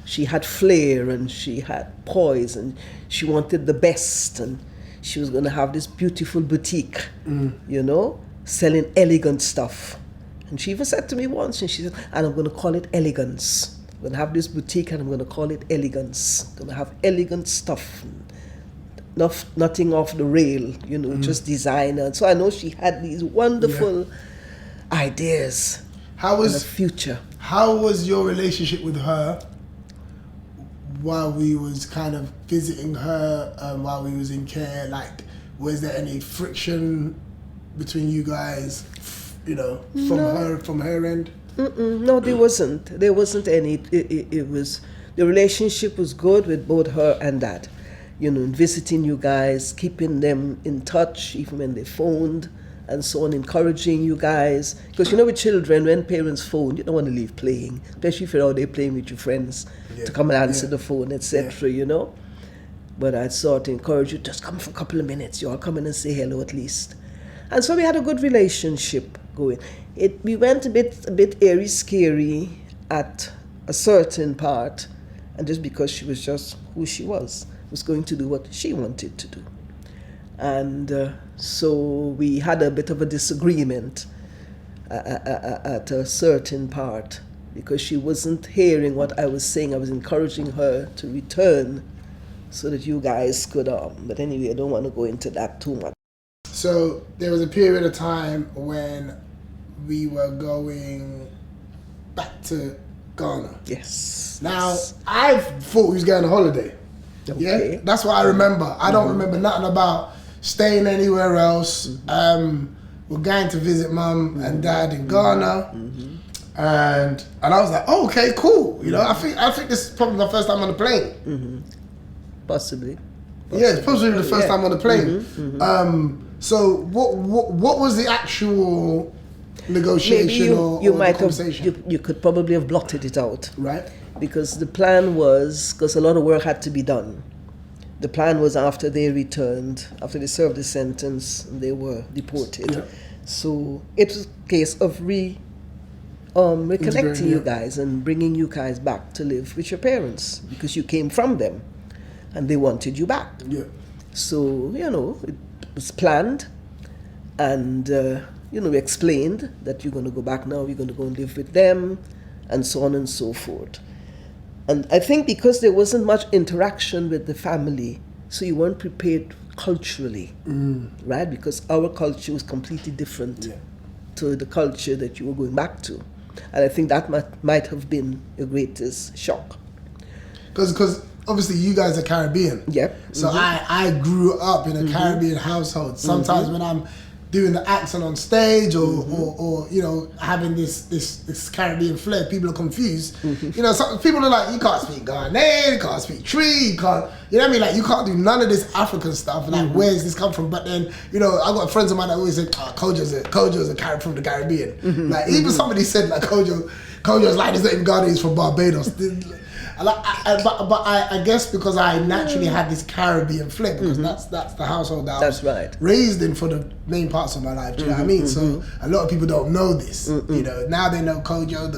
She had flair and she had poise and she wanted the best, and she was going to have this beautiful boutique, you know, selling elegant stuff. And she even said to me once, and she said, and I'm going to call it elegance. I'm going to have this boutique and I'm going to call it elegance. I'm going to have elegant stuff. Nothing off the rail, you know, just designer. And so I know she had these wonderful ideas for the future. How was your relationship with her while we was kind of visiting her, while we was in care? Like, was there any friction between you guys, you know, from her end? No, there wasn't. There wasn't any. It was, the relationship was good with both her and dad. You know, visiting you guys, keeping them in touch, even when they phoned, and so on, encouraging you guys. Because, you know, with children, when parents phone, you don't want to leave playing, especially if you're out there playing with your friends, to come and answer the phone, etc., you know. But I'd sort of encourage you, just come for a couple of minutes, you all come in and say hello at least. And so we had a good relationship going. We went a bit airy, scary at a certain part, and just because she was just who she was going to do what she wanted to do. And so we had a bit of a disagreement at a certain part, because she wasn't hearing what I was saying. I was encouraging her to return so that you guys could, but anyway, I don't want to go into that too much. So there was a period of time when we were going back to Ghana. Yes. Now, I thought we was going on holiday. Okay. Yeah, that's what I remember. I don't remember nothing about staying anywhere else. We're going to visit mum and dad in Ghana, and I was like, oh, okay, cool. You know, I think this is probably my first time on the plane. Possibly. Yeah, it's possibly the first time on the plane. So what was the actual negotiation or conversation? You could probably have blotted it out. Right. Because the plan was, because a lot of work had to be done, The plan was after they returned, after they served the sentence, they were deported. Yeah. So it was a case of reconnecting you yeah. guys and bringing you guys back to live with your parents because you came from them and they wanted you back. Yeah. So, it was planned and, we explained that you're going to go back now, you're going to go and live with them and so on and so forth. And I think because there wasn't much interaction with the family, so you weren't prepared culturally, right? Because our culture was completely different to the culture that you were going back to. And I think that might have been your greatest shock. Because obviously you guys are Caribbean. Yep. So I grew up in a Caribbean household. Sometimes when I'm doing the accent on stage or having this Caribbean flair, people are confused. Some people are like, you can't speak Ghanaian, you can't speak Tree, you can't, like you can't do none of this African stuff. Like, where's this come from? But then, I got friends of mine that always say, Kojo's a Caribbean from the Caribbean. Like even somebody said like Kojo's like, he's not even Ghanaian, he's from Barbados. I guess because I naturally had this Caribbean flair, because that's the household that I was raised in for the main parts of my life. Do you know what I mean? So a lot of people don't know this. Now they know Kojo,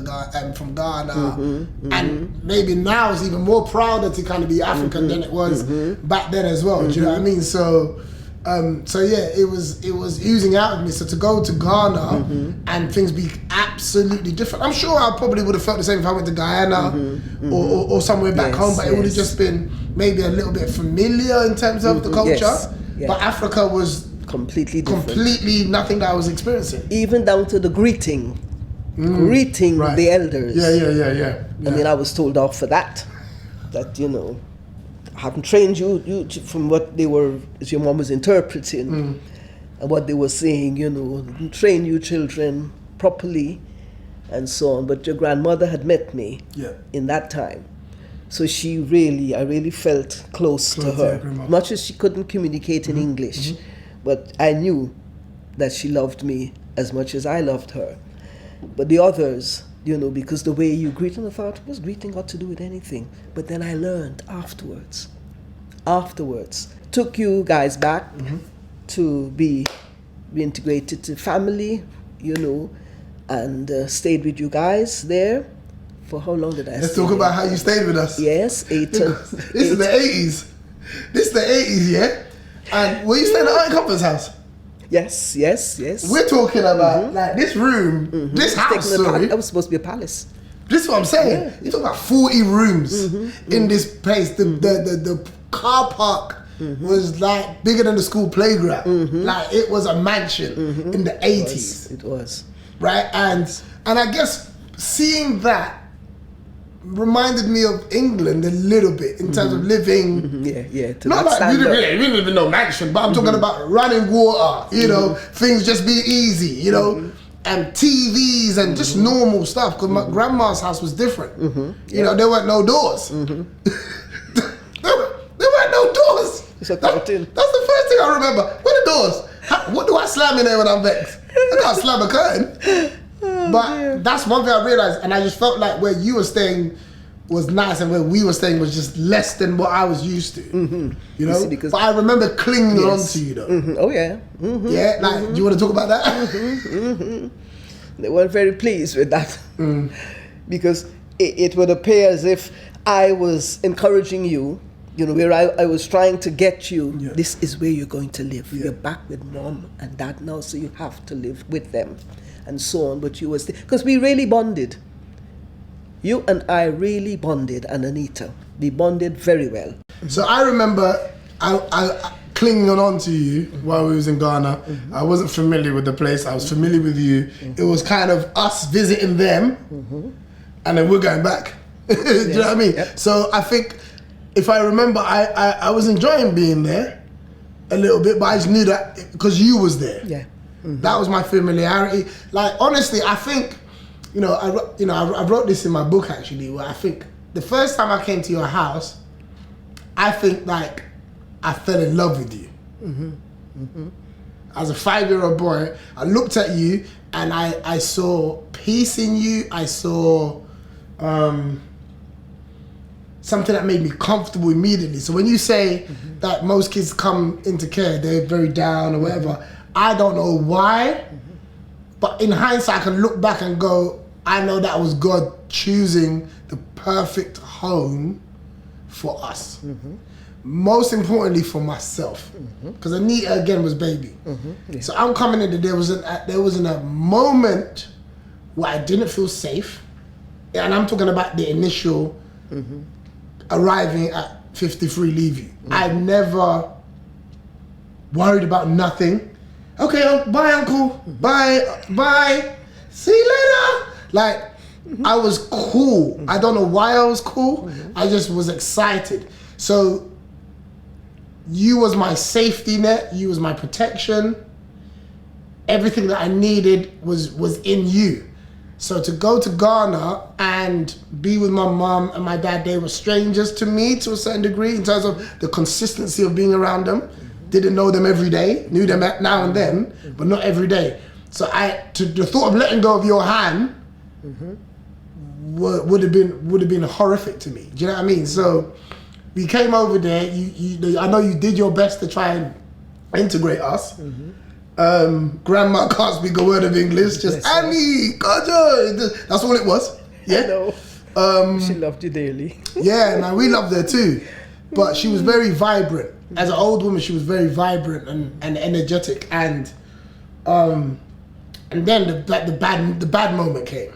from Ghana, and maybe now it's even more prouder to kind of be African than it was back then as well. Do you know what I mean? So it was oozing out of me. So to go to Ghana and things be absolutely different. I'm sure I probably would have felt the same if I went to Guyana or somewhere back home, but it would have just been maybe a little bit familiar in terms of the culture. Yes. But Africa was completely different. Completely nothing that I was experiencing. Even down to the greeting the elders. Yeah. I mean, I was told off for that haven't trained you from what they were, as your mom was interpreting and what they were saying, train you children properly and so on. But your grandmother had met me in that time. So I really felt close to her. Much as she couldn't communicate in English, but I knew that she loved me as much as I loved her. But the others, because the way you greet, and I thought, what's greeting got to do with anything? But then I learned afterwards, took you guys back to be reintegrated to family, and stayed with you guys there. For how long did I Let's talk about how you stayed with us. Yes, This is the 80s. This is the 80s, yeah? And were you staying at Aunt Copper's house? Yes. We're talking about like this room, this house, sorry. That was supposed to be a palace. This is what I'm saying. You're talking about 40 rooms in this place. The car park was like bigger than the school playground. Like it was a mansion in the 80s. It was. Right? And I guess seeing that reminded me of England a little bit in terms of living. Not like we didn't live in no mansion, but I'm talking about running water, things just being easy, and TVs and just normal stuff. Because my grandma's house was different. There weren't no doors. There weren't no doors. It's a curtain. That's the first thing I remember. Where are the doors? What do I slam in there when I'm vexed? I can't slam a curtain. But that's one thing I realized, and I just felt like where you were staying was nice, and where we were staying was just less than what I was used to. But I remember clinging on to you though. Oh yeah. Yeah, like do you want to talk about that? They weren't very pleased with that because it would appear as if I was encouraging you. Where I was trying to get you, this is where you're going to live. You're back with mom and dad now, so you have to live with them. And so on, but you was because we really bonded. You and I really bonded, and Anita, we bonded very well. So I remember I clinging on to you while we was in Ghana. I wasn't familiar with the place. I was familiar with you. It was kind of us visiting them, and then we're going back. Do you know what I mean? Yep. So I think if I remember, I was enjoying being there a little bit, but I just knew that because you was there. Yeah. That was my familiarity. Like honestly, I think, I wrote this in my book actually. Where I think the first time I came to your house, I think like I fell in love with you. As a 5-year-old boy, I looked at you and I saw peace in you. I saw something that made me comfortable immediately. So when you say that most kids come into care, they're very down or whatever. I don't know why, but in hindsight, I can look back and go, I know that was God choosing the perfect home for us. Most importantly for myself, because Anita again was baby. So I'm coming into, there wasn't a moment where I didn't feel safe, and I'm talking about the initial arriving at 53 Levy. I never worried about nothing. Okay, bye uncle, bye, see you later. Like, I was cool. I don't know why I was cool. I just was excited. So you was my safety net, you was my protection. Everything that I needed was in you. So to go to Ghana and be with my mom and my dad, they were strangers to me to a certain degree in terms of the consistency of being around them. Didn't know them every day, knew them now and then, but not every day. So the thought of letting go of your hand would have been horrific to me. Do you know what I mean? So we came over there. I know you did your best to try and integrate us. Grandma can't speak a word of English. Just Annie, Kojo. That's all it was. Yeah. I know. She loved you dearly. Yeah, man, we loved her too. But she was very vibrant. As an old woman, she was very vibrant and energetic. And then the bad moment came.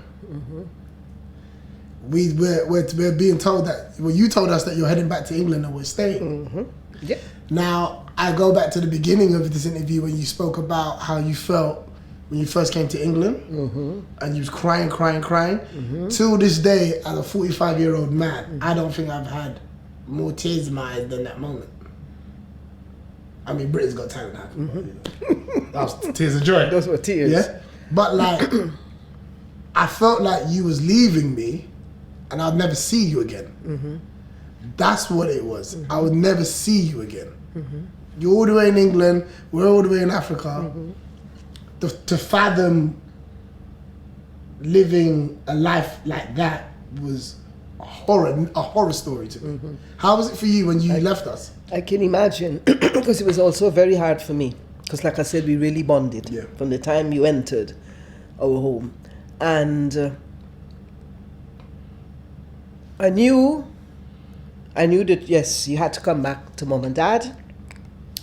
We're being told that, well, you told us that you're heading back to England and we're staying. Yeah. Now, I go back to the beginning of this interview when you spoke about how you felt when you first came to England, and you was crying. Till this day, as a 45-year-old man, I don't think I've had more tears in my eyes than that moment. I mean, Britain's Got Talent happened. That was tears of joy. Those were tears. Yeah, but like, I felt like you was leaving me, and I'd never see you again. That's what it was. I would never see you again. You're all the way in England, we're all the way in Africa. To fathom living a life like that was a horror story to me. How was it for you when you left us? I can imagine, because it was also very hard for me. Because like I said, we really bonded from the time you entered our home. And I knew that, yes, you had to come back to mom and dad.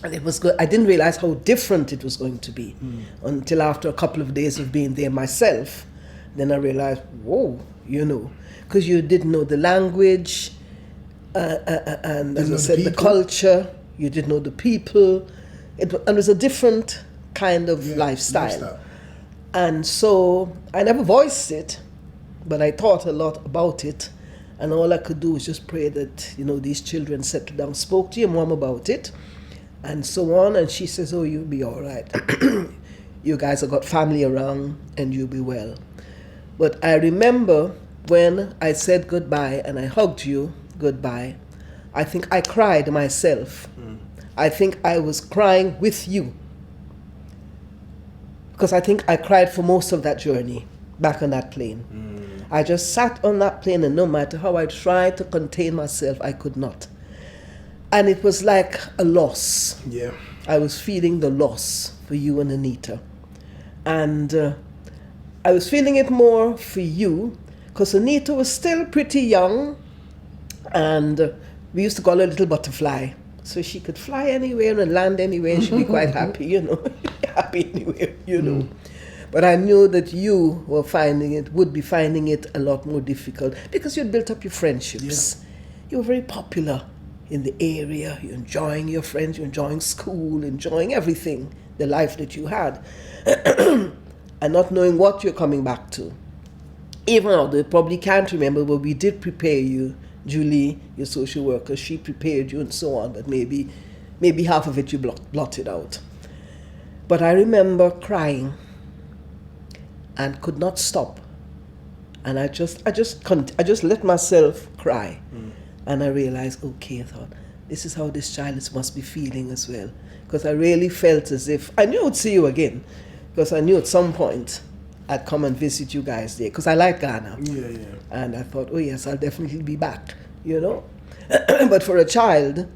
And it was good. I didn't realize how different it was going to be until after a couple of days of being there myself. Then I realized, whoa, because you didn't know the language, and as I said, the culture. You didn't know the people. And it was a different kind of lifestyle. And so I never voiced it, but I thought a lot about it. And all I could do was just pray that, these children settled down, spoke to your mom about it, and so on. And she says, oh, you'll be all right. You guys have got family around and you'll be well. But I remember when I said goodbye and I hugged you goodbye, I think I cried myself. I think I was crying with you. Because I think I cried for most of that journey back on that plane. I just sat on that plane, and no matter how I tried to contain myself, I could not. And it was like a loss. Yeah. I was feeling the loss for you and Anita. And I was feeling it more for you, because Anita was still pretty young, and we used to call her Little Butterfly. So she could fly anywhere and land anywhere, and she'd be quite happy, happy anywhere, But I knew that you would be finding it a lot more difficult, because you'd built up your friendships. Yeah. You were very popular in the area. You're enjoying your friends, you're enjoying school, enjoying everything, the life that you had, and not knowing what you're coming back to. Even though they probably can't remember, but we did prepare you. Julie, your social worker, she prepared you and so on, but maybe half of it you blotted out. But I remember crying and could not stop. And I just let myself cry. And I realized, okay, I thought, this is how this child must be feeling as well. Because I really felt as if, I knew I would see you again, because I knew at some point I'd come and visit you guys there, because I like Ghana. Yeah. And I thought, oh yes, I'll definitely be back, But for a child,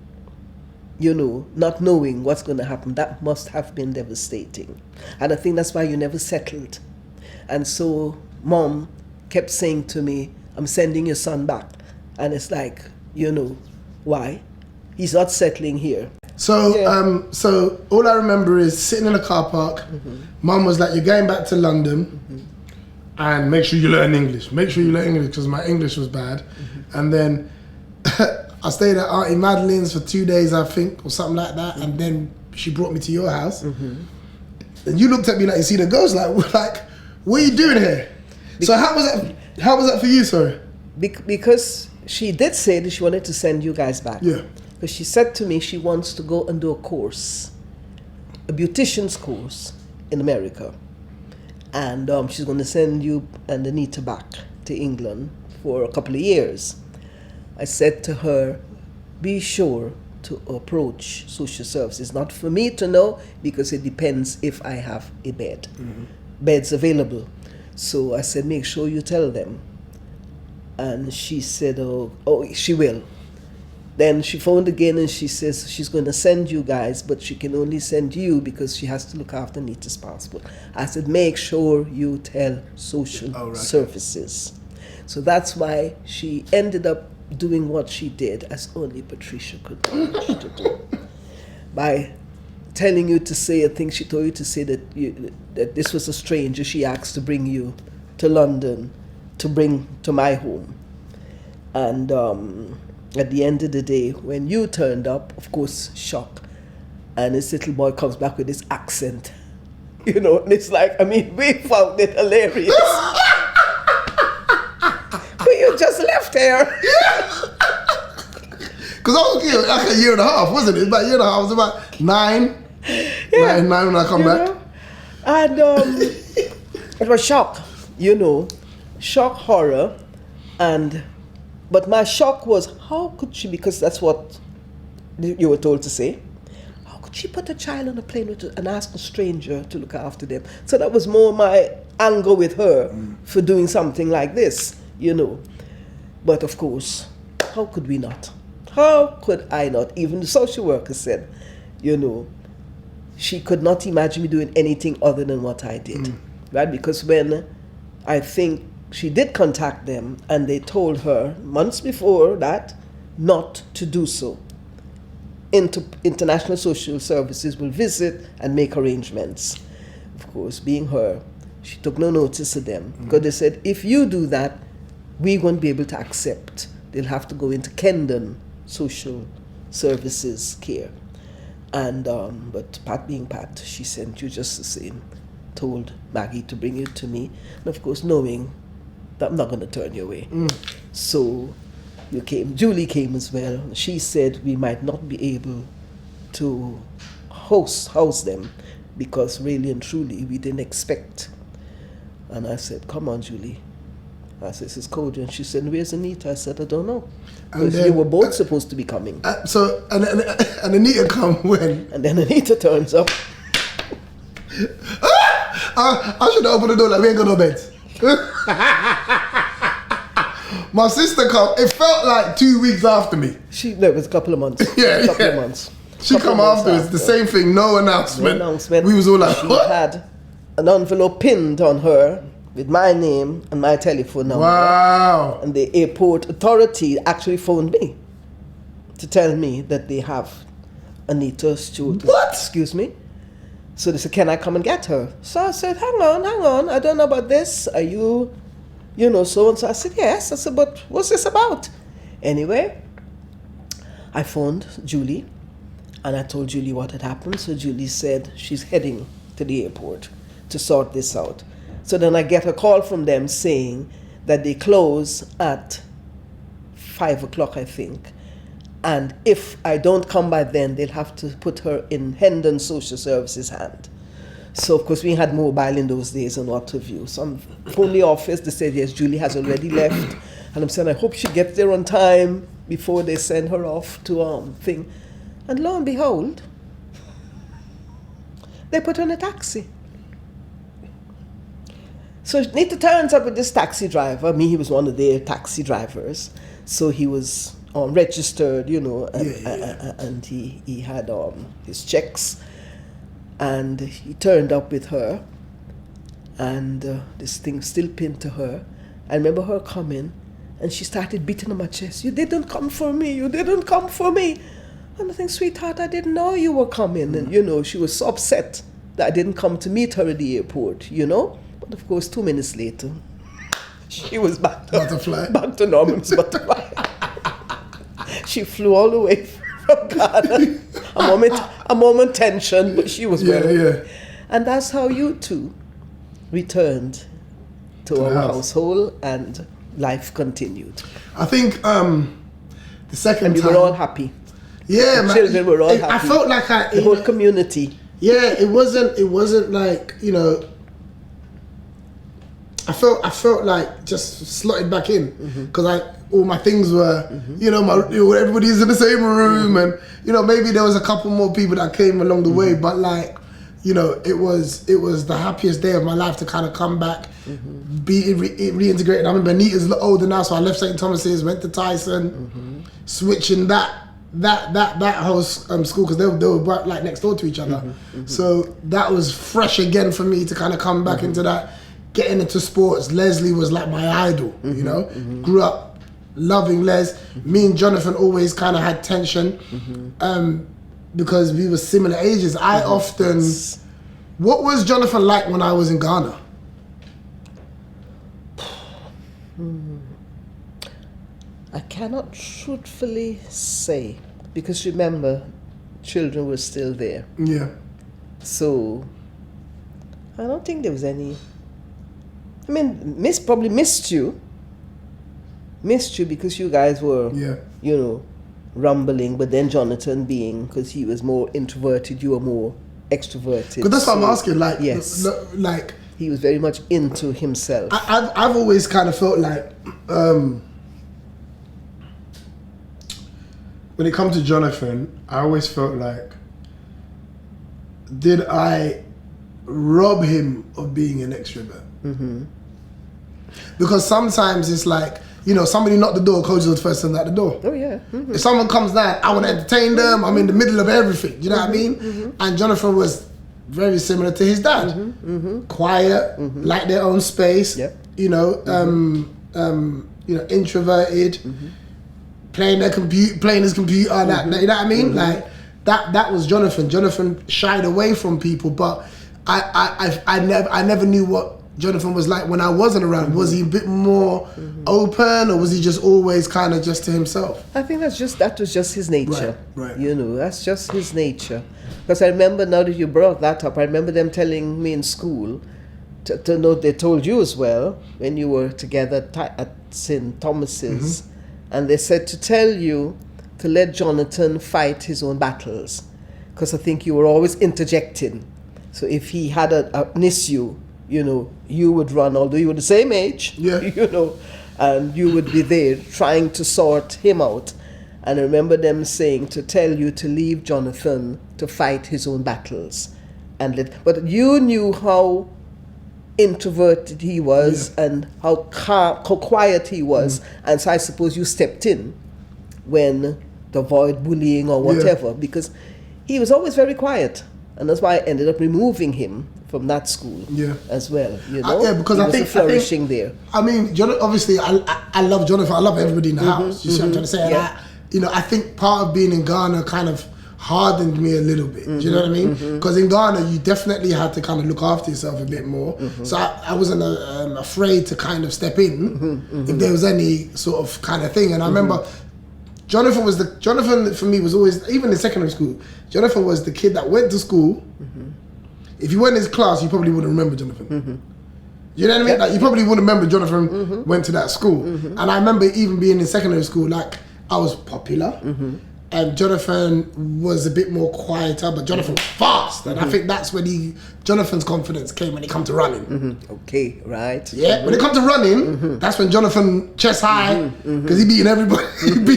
not knowing what's going to happen, that must have been devastating. And I think that's why you never settled. And so Mom kept saying to me, I'm sending your son back. And it's like, why? He's not settling here. So, so all I remember is sitting in a car park. Mum was like, "You're going back to London, and make sure you learn English. Make sure you learn English," because my English was bad. And then I stayed at Auntie Madeline's for 2 days, I think, or something like that. And then she brought me to your house. And you looked at me like you see the ghost, like, what are you doing here? So how was that? How was that for you, sorry? Because she did say that she wanted to send you guys back. Yeah. But she said to me she wants to go and do a course, a beautician's course in America. And she's going to send you and Anita back to England for a couple of years. I said to her, be sure to approach social services. Not for me to know, because it depends if I have a bed. Beds available. So I said, make sure you tell them. And she said, oh, she will. Then she phoned again and she says she's going to send you guys, but she can only send you because she has to look after Anita's passport. I said, make sure you tell social services. So that's why she ended up doing what she did, as only Patricia could manage to do. By telling you to say, I think she told you to say that this was a stranger she asked to bring you to London, to bring to my home. And at the end of the day, when you turned up, of course, shock. And this little boy comes back with his accent. And it's like, we found it hilarious. But you just left here. Because I was here like a year and a half, wasn't it? About a year and a half. I was about 9. Yeah. 9 when I come back. And it was shock, shock, horror. But my shock was, how could she, because that's what you were told to say, how could she put a child on a plane and ask a stranger to look after them? So that was more my anger with her for doing something like this, But of course, how could we not? How could I not? Even the social worker said, she could not imagine me doing anything other than what I did, right? Because when I think she did contact them and they told her months before that not to do so. International social services will visit and make arrangements. Of course, being her, she took no notice of them because they said, if you do that, we won't be able to accept. They'll have to go into Kendon social services care. And but Pat being Pat, she sent you just the same, told Maggie to bring it to me, and of course knowing that I'm not going to turn you away. So you came. Julie came as well. She said we might not be able to house them because really and truly we didn't expect. And I said, come on, Julie. I said, this is Kojo. And she said, where's Anita? I said, I don't know. Because you were both supposed to be coming. And Anita come when? And then Anita turns up. I should have opened the door like we ain't got no beds. My sister come. It felt like 2 weeks after me. No, it was a couple of months. Yeah, couple of months. She come afterwards. The same thing. No announcement. No announcement. We was all like, she what? Had an envelope pinned on her with my name and my telephone number. Wow. And the airport authority actually phoned me to tell me that they have Anita Stewart. What? Excuse me. So they said, can I come and get her? So I said, hang on. I don't know about this. Are you, so and so? I said, yes. I said, but what's this about? Anyway, I phoned Julie and I told Julie what had happened. So Julie said she's heading to the airport to sort this out. So then I get a call from them saying that they close at 5 o'clock, I think. And if I don't come by then, they'll have to put her in Hendon Social Services' hand. So, of course, we had mobile in those days and what have you. So I'm phoned the office. They said, yes, Julie has already left. And I'm saying, I hope she gets there on time before they send her off to thing. And lo and behold, they put her in a taxi. So Nita turns up with this taxi driver. He was one of their taxi drivers. So he was registered, and he had his checks, and he turned up with her, and this thing still pinned to her. I remember her coming, and she started beating on my chest. You didn't come for me. You didn't come for me. And I think, sweetheart, I didn't know you were coming. And, she was so upset that I didn't come to meet her at the airport, But of course, 2 minutes later, she was back to Norman's butterfly. She flew all the way from Ghana. A moment tension, but she was well. Yeah. And that's how you two returned to our household, and life continued. I think the second and we time... were all happy. Yeah, the children were all happy. I felt like the whole community. Yeah, it wasn't like, I felt like just slotted back in, because all my things were, everybody's in the same room, and maybe there was a couple more people that came along the way, but like, it was the happiest day of my life to kind of come back, be reintegrated. I remember Anita's older now, so I left St. Thomas's, went to Tyson, switching that whole school, because they were like next door to each other. So that was fresh again for me to kind of come back into that. Getting into sports, Leslie was like my idol, Grew up loving Les. Me and Jonathan always kind of had tension, because we were similar ages. I often... What was Jonathan like when I was in Ghana? I cannot truthfully say, because remember, children were still there. Yeah. So, I don't think there was any... I mean, probably missed you because you guys were, rumbling. But then Jonathan being, because he was more introverted, you were more extroverted. But that's what I'm asking. Like, yes, like he was very much into himself. I've always kind of felt like, when it comes to Jonathan, I always felt like, did I rob him of being an extrovert? Because sometimes it's like, somebody knocked the door, Kojo's the first one at the door. Oh yeah. If someone comes down, I want to entertain them. I'm in the middle of everything. You know what I mean? And Jonathan was very similar to his dad. Quiet, like their own space. Yep. Introverted, playing his computer. That, you know what I mean? Like that was Jonathan. Jonathan shied away from people, but I never knew what Jonathan was like when I wasn't around. Was he a bit more open, or was he just always kind of just to himself? I think that was just his nature. Right. That's just his nature. Because I remember, now that you brought that up, I remember them telling me in school, to know they told you as well, when you were together at St. Thomas's, and they said to tell you to let Jonathan fight his own battles, because I think you were always interjecting. So if he had an issue, you would run, although you were the same age, and you would be there trying to sort him out. And I remember them saying to tell you to leave Jonathan to fight his own battles. But you knew how introverted he was and how quiet he was. And so I suppose you stepped in when to avoid bullying or whatever, because he was always very quiet. And that's why I ended up removing him from that school as well. Because I think flourishing there. I mean, obviously, I love Jonathan. I love everybody in the house. You see what I'm trying to say? Yeah. And I think part of being in Ghana kind of hardened me a little bit. Do you know what I mean? Because in Ghana, you definitely had to kind of look after yourself a bit more. So I wasn't afraid to kind of step in if there was any sort of kind of thing. And I remember Jonathan for me was always, even in secondary school, Jonathan was the kid that went to school. If you went in his class, you probably wouldn't remember Jonathan. You know what I mean? Like, you probably wouldn't remember Jonathan went to that school. And I remember even being in secondary school, like, I was popular. And Jonathan was a bit more quieter, but Jonathan was fast. And I think that's when Jonathan's confidence came when it come to running. Okay, right. Yeah, when it come to running, that's when Jonathan chest high, because he beating everybody.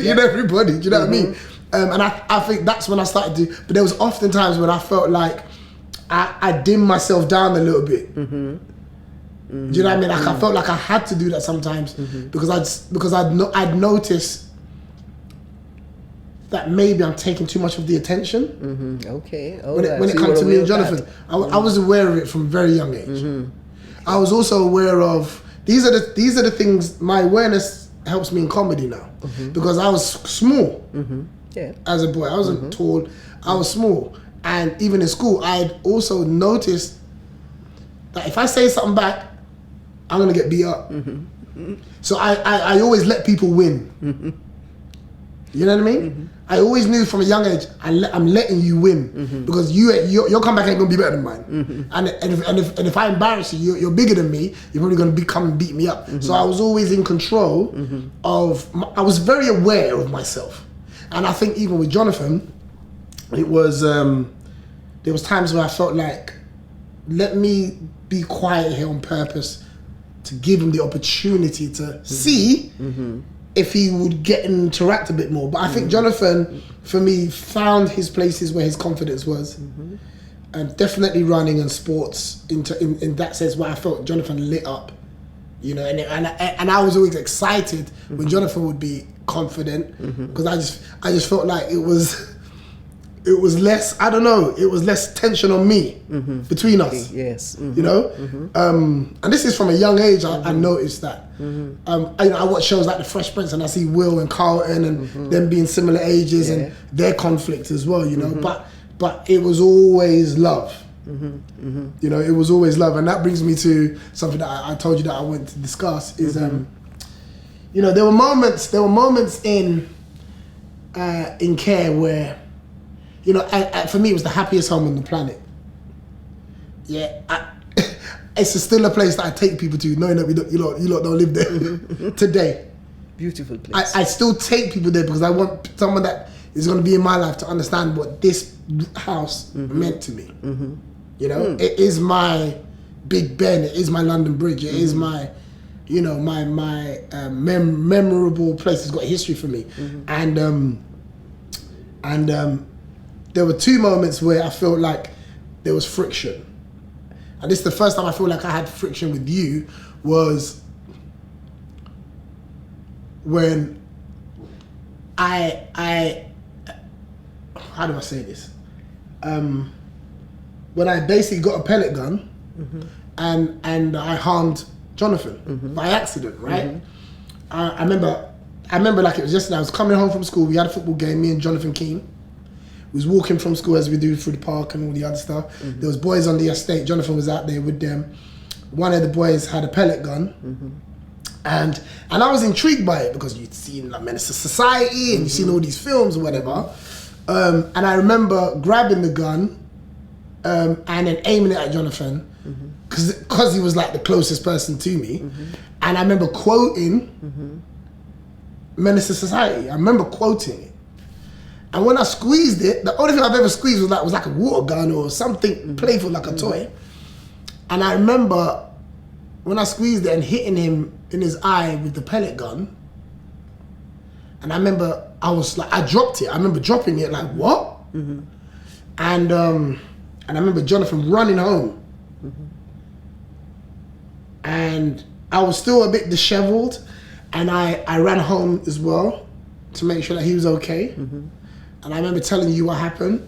Everybody, do you know what I mean? And I think that's when I started to, but there was often times when I felt like I dimmed myself down a little bit. Do you know what I mean? Like, I felt like I had to do that sometimes because I'd noticed that maybe I'm taking too much of the attention. Okay. When it comes to me and Jonathan, I was aware of it from a very young age. I was also aware of these are the things. My awareness helps me in comedy now because I was small as a boy. I wasn't tall. I was small, and even in school, I'd also noticed that if I say something back, I'm gonna get beat up. So I always let people win. You know what I mean? I always knew from a young age, I'm letting you win because your comeback ain't gonna be better than mine. And if I embarrass you, you're bigger than me. You're probably gonna come and beat me up. So I was always in control of. I was very aware of myself, and I think even with Jonathan, it was there was times where I felt like, let me be quiet here on purpose to give him the opportunity to see if he would get and interact a bit more. But I think Jonathan, for me, found his places where his confidence was. And definitely running and sports in that sense where I felt Jonathan lit up. You know, and I was always excited when Jonathan would be confident because I just felt like it was less, I don't know, it was less tension on me between us. Yes. You know? And this is from a young age, I noticed that. I watch shows like The Fresh Prince and I see Will and Carlton and them being similar ages and their conflict as well, you know? But it was always love. You know, it was always love. And that brings me to something that I told you that I wanted to discuss is, you know, there were moments in Care where, you know, for me, it was the happiest home on the planet. Yeah, it's still a place that I take people to, knowing that you lot don't live there today. Beautiful place. I still take people there because I want someone that is going to be in my life to understand what this house meant to me. You know, it is my Big Ben. It is my London Bridge. It is my, you know, my memorable place. It's got history for me, and there were two moments where I felt like there was friction. And this is the first time I feel like I had friction with you was when I how do I say this? When I basically got a pellet gun and I harmed Jonathan by accident, right? I remember like it was yesterday. I was coming home from school. We had a football game, me and Jonathan Keane. We was walking from school as we do through the park and all the other stuff. There was boys on the estate. Jonathan was out there with them. One of the boys had a pellet gun. And I was intrigued by it because you'd seen like Menace to Society and you'd seen all these films or whatever. And I remember grabbing the gun and then aiming it at Jonathan because he was like the closest person to me. And I remember quoting Menace to Society. I remember quoting it. And when I squeezed it, the only thing I've ever squeezed was like a water gun or something playful like a toy. And I remember when I squeezed it and hitting him in his eye with the pellet gun. And I remember I dropped it. I remember dropping it like, what? And I remember Jonathan running home. And I was still a bit disheveled. And I ran home as well to make sure that he was okay. And I remember telling you what happened.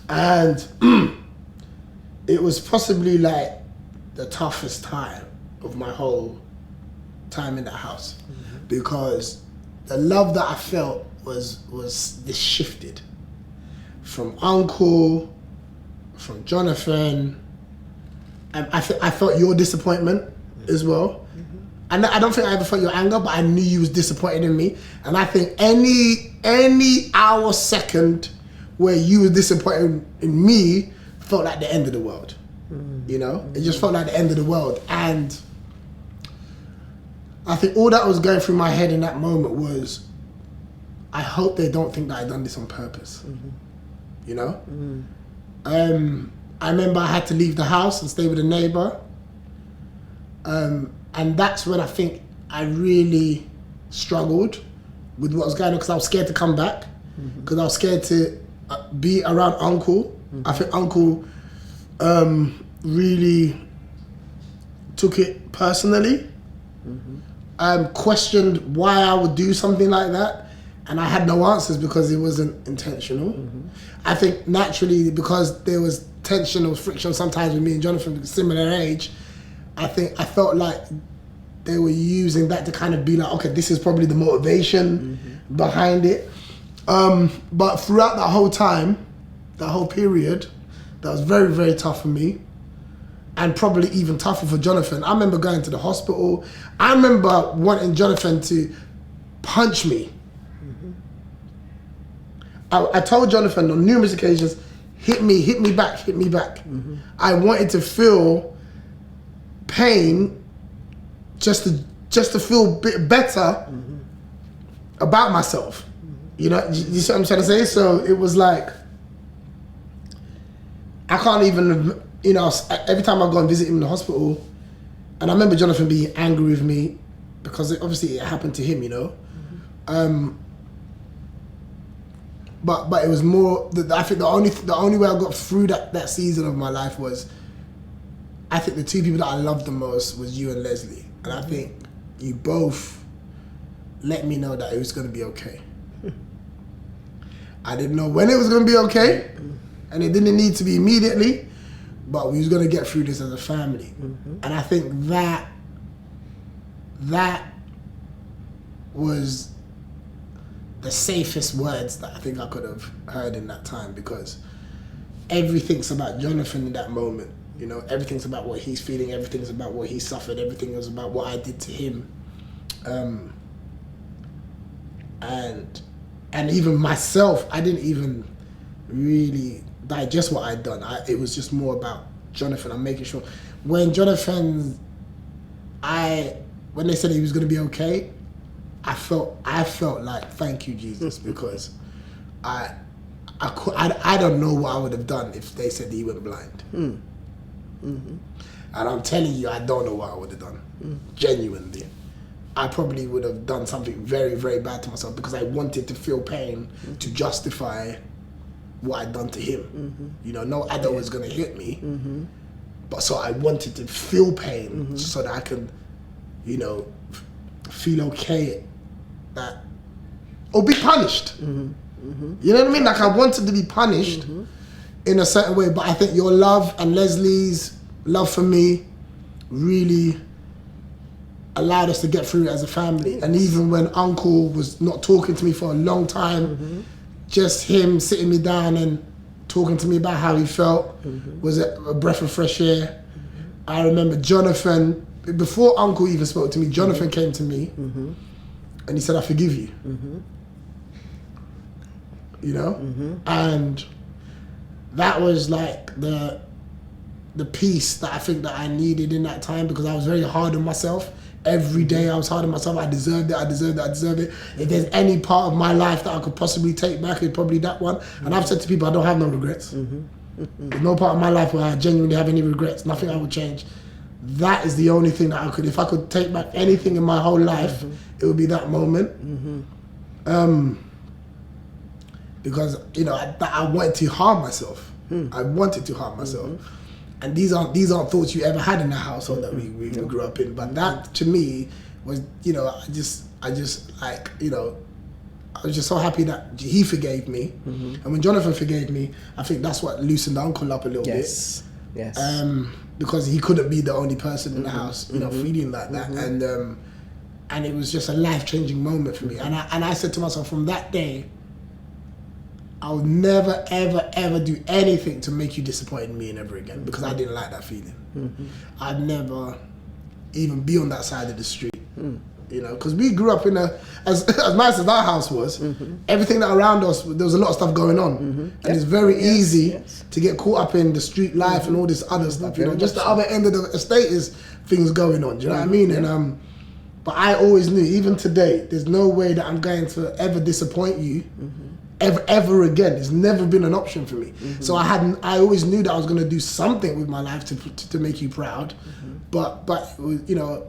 And it was possibly like the toughest time of my whole time in that house. Because the love that I felt was this shifted. From Uncle, from Jonathan. I felt your disappointment as well. And I don't think I ever felt your anger, but I knew you was disappointed in me. And I think any hour, second where you were disappointed in me felt like the end of the world. You know? It just felt like the end of the world. And I think all that was going through my head in that moment was, I hope they don't think that I done this on purpose. You know? I remember I had to leave the house and stay with a neighbor. And that's when I think I really struggled with what was going on because I was scared to come back because I was scared to be around Uncle. I think Uncle really took it personally, questioned why I would do something like that. And I had no answers because it wasn't intentional. I think naturally, because there was tension, there was friction sometimes with me and Jonathan, similar age, I think I felt like they were using that to kind of be like, okay, this is probably the motivation behind it. But throughout that whole time, that whole period, that was very, very tough for me. And probably even tougher for Jonathan. I remember going to the hospital. I remember wanting Jonathan to punch me. I told Jonathan on numerous occasions, hit me back. I wanted to feel pain just to feel a bit better about myself. You know, you see what I'm trying to say? So it was like, I can't even, you know, every time I go and visit him in the hospital, and I remember Jonathan being angry with me because obviously it happened to him, you know. But it was more, I think the only way I got through that season of my life was, I think the two people that I loved the most was you and Leslie. And I think you both let me know that it was going to be okay. I didn't know when it was going to be okay, and it didn't need to be immediately, but we was going to get through this as a family. And I think that was the safest words that I think I could have heard in that time, because everything's about Jonathan in that moment. You know, everything's about what he's feeling, everything's about what he suffered, everything was about what I did to him. And even myself, I didn't even really digest what I'd done. It was just more about Jonathan. I'm making sure. When Jonathan, when they said he was going to be okay, I felt like, thank you, Jesus, because I don't know what I would have done if they said he went blind. And I'm telling you, I don't know what I would have done. Genuinely. I probably would have done something very, very bad to myself because I wanted to feel pain to justify what I'd done to him. You know, no adult was going to hit me, but so I wanted to feel pain so that I can, you know, feel okay or be punished. You know what I mean? Like, I wanted to be punished in a certain way, but I think your love and Leslie's love for me really allowed us to get through it as a family. And even when Uncle was not talking to me for a long time, just him sitting me down and talking to me about how he felt was a breath of fresh air. I remember Jonathan, before Uncle even spoke to me, Jonathan came to me and he said, I forgive you. You know? And that was like the peace that I think that I needed in that time, because I was very hard on myself. Every day I was hard on myself. I deserved it. If there's any part of my life that I could possibly take back, it's probably that one. And I've said to people, I don't have no regrets. There's no part of my life where I genuinely have any regrets. Nothing I would change. That is the only thing that I could, if I could take back anything in my whole life, it would be that moment. Because, you know, I wanted to harm myself. I wanted to harm myself. And these aren't thoughts you ever had in the household that we grew up in. But that, to me, was, you know, I just like, you know, I was just so happy that he forgave me. And when Jonathan forgave me, I think that's what loosened Uncle up a little bit. Yes. Because he couldn't be the only person in the house, you know, feeling like that. And it was just a life-changing moment for me. And I said to myself, from that day, I'll never, ever, ever do anything to make you disappointed in me and ever again, because I didn't like that feeling. I'd never even be on that side of the street, you know, because we grew up in as nice as our house was, everything that around us, there was a lot of stuff going on. And it's very easy to get caught up in the street life and all this other stuff, you know, just the other end of the estate is things going on, do you know what I mean? And but I always knew, even today, there's no way that I'm going to ever disappoint you ever again. It's never been an option for me. So I always knew that I was going to do something with my life to make you proud, but it was, you know,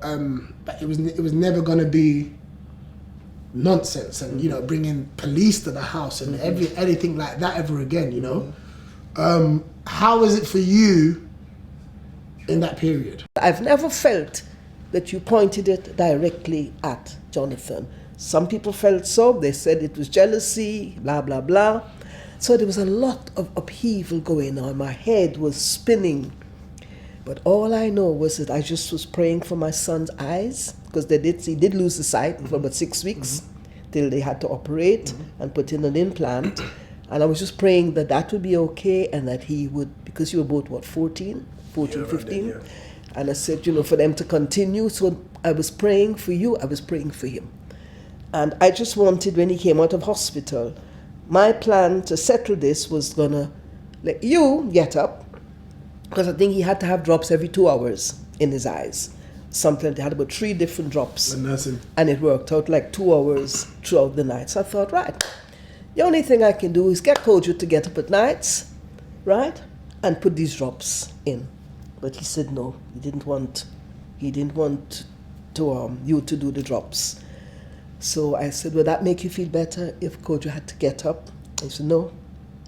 but it was never going to be nonsense and you know, bringing police to the house and anything like that ever again, you know. How is it for you in that period? I've never felt that you pointed it directly at Jonathan. Some people felt so. They said it was jealousy, blah, blah, blah. So there was a lot of upheaval going on. My head was spinning. But all I know was that I just was praying for my son's eyes, because he did lose the sight for about 6 weeks till they had to operate and put in an implant. And I was just praying that that would be okay, and that he would, because you were both, 14, 15? Yeah. And I said, for them to continue. So I was praying for you, I was praying for him. And I just wanted, when he came out of hospital, my plan to settle this was gonna let you get up, because I think he had to have drops every 2 hours in his eyes. Something, they had about 3 different drops. And it worked out like 2 hours throughout the night. So I thought, right, the only thing I can do is get Kojo to get up at nights, right, and put these drops in. But he said no, he didn't want to you to do the drops. So I said, will that make you feel better if Kojo had to get up? He said, no,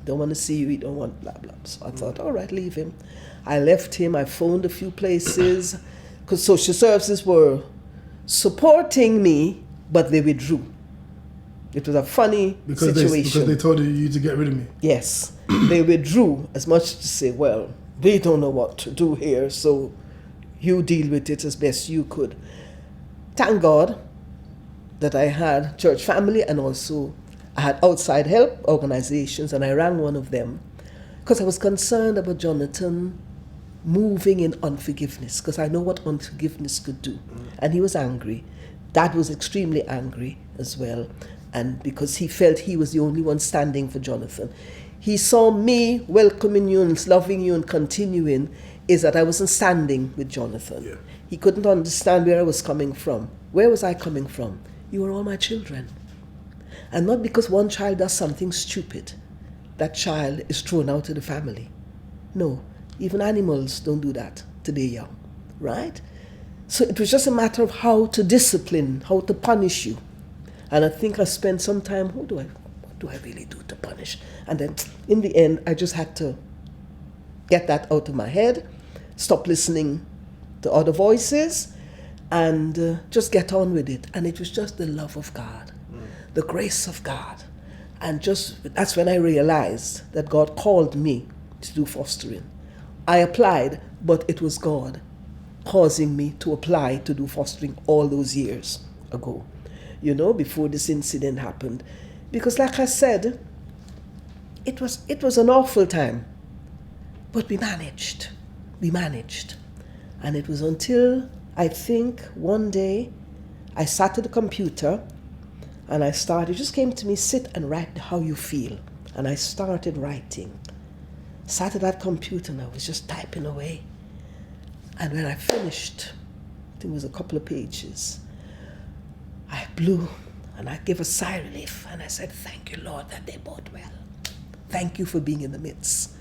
don't want to see you, he don't want blah, blah. So I thought, all right, leave him. I left him, I phoned a few places, because social services were supporting me, but they withdrew. It was a funny situation. Because they told you to get rid of me? Yes, they withdrew as much to say, well, we don't know what to do here, so you deal with it as best you could. Thank God that I had church family, and also I had outside help organizations, and I rang one of them because I was concerned about Jonathan moving in unforgiveness, because I know what unforgiveness could do. And he was angry. Dad was extremely angry as well, and because he felt he was the only one standing for Jonathan. He saw me welcoming you and loving you and continuing is that I wasn't standing with Jonathan. Yeah. He couldn't understand where I was coming from. Where was I coming from? You were all my children. And not because one child does something stupid, that child is thrown out of the family. No, even animals don't do that to their young, right? So it was just a matter of how to discipline, how to punish you. And I think I spent some time, what do I really do to punish? And then in the end, I just had to get that out of my head, stop listening to other voices, and just get on with it. And it was just the love of God, the grace of God. And that's when I realized that God called me to do fostering. I applied, but it was God causing me to apply to do fostering all those years ago, before this incident happened. Because like I said, it was an awful time, but we managed. And it was until, I think, one day I sat at the computer and I started, it just came to me, sit and write how you feel. And I started writing. Sat at that computer and I was just typing away. And when I finished, I think it was a couple of pages, I blew and I gave a sigh of relief and I said, thank you, Lord, that they bought well. Thank you for being in the midst.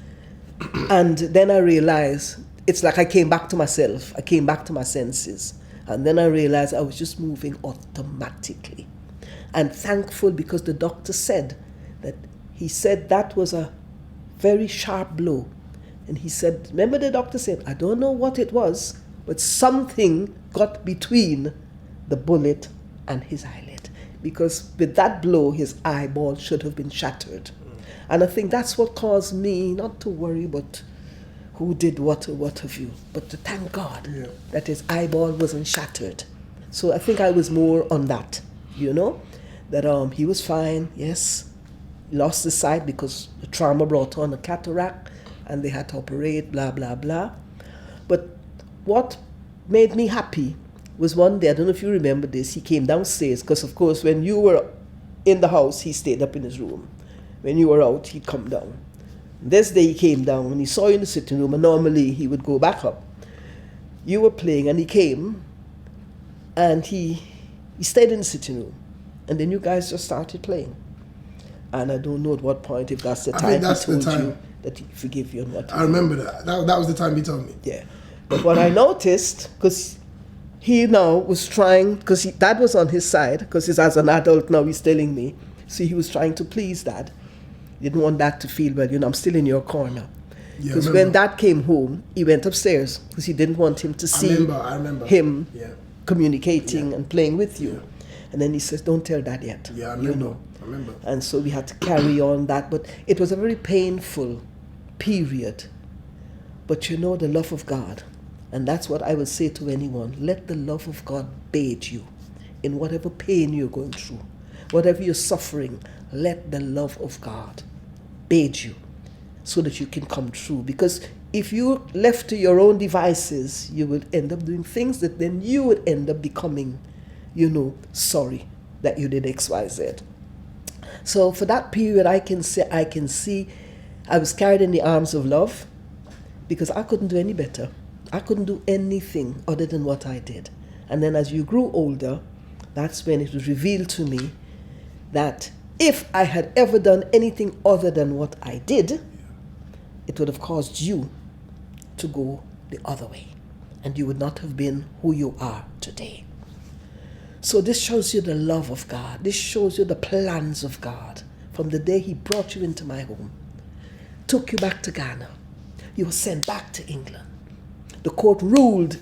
And then I realized, it's like I came back to myself. I came back to my senses. And then I realized I was just moving automatically. And thankful because the doctor said that was a very sharp blow. And he said, remember the doctor said, I don't know what it was, but something got between the bullet and his eyelid. Because with that blow, his eyeball should have been shattered. And I think that's what caused me not to worry, but who did what or what have you, but to thank God that his eyeball wasn't shattered. So I think I was more on that, that he was fine, yes, lost his sight because the trauma brought on a cataract and they had to operate, blah, blah, blah. But what made me happy was one day, I don't know if you remember this, he came downstairs, because of course when you were in the house, he stayed up in his room. When you were out, he'd come down. This day he came down and he saw you in the sitting room, and normally he would go back up. You were playing and he came and he stayed in the sitting room, and then you guys just started playing. And I don't know at what point, if that's the time he told you that he forgive you and what. I remember that. That was the time he told me. Yeah. But what I noticed, because he now was trying, because Dad was on his side, because he's as an adult now, he's telling me. So he was trying to please Dad. He didn't want Dad to feel, well, I'm still in your corner. Because when Dad came home, he went upstairs because he didn't want him to see I remember. him communicating and playing with you. And then he says, don't tell Dad yet. Yeah, I you remember. know. I remember. And so we had to carry on that. But it was a very painful period. But you know, the love of God, and that's what I would say to anyone, let the love of God bathe you in whatever pain you're going through, whatever you're suffering. Let the love of God bathe you so that you can come through. Because if you're left to your own devices, you will end up doing things that then you would end up becoming, you know, sorry that you did X, Y, Z. So for that period, I can see I was carried in the arms of love because I couldn't do any better. I couldn't do anything other than what I did. And then as you grew older, that's when it was revealed to me that if I had ever done anything other than what I did, it would have caused you to go the other way. And you would not have been who you are today. So this shows you the love of God. This shows you the plans of God. From the day he brought you into my home, took you back to Ghana, you were sent back to England. The court ruled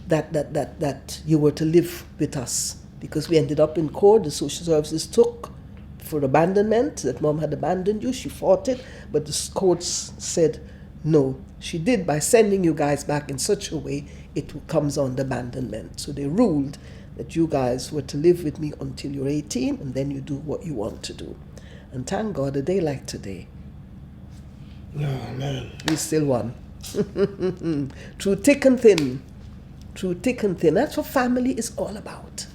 that you were to live with us because we ended up in court. The social services took for abandonment, that mom had abandoned you. She fought it, but the courts said no. She did by sending you guys back in such a way it comes on abandonment. So they ruled that you guys were to live with me until you're 18 and then you do what you want to do. And thank God, a day like today, Oh, man. we still won. Through thick and thin. Through thick and thin. That's what family is all about.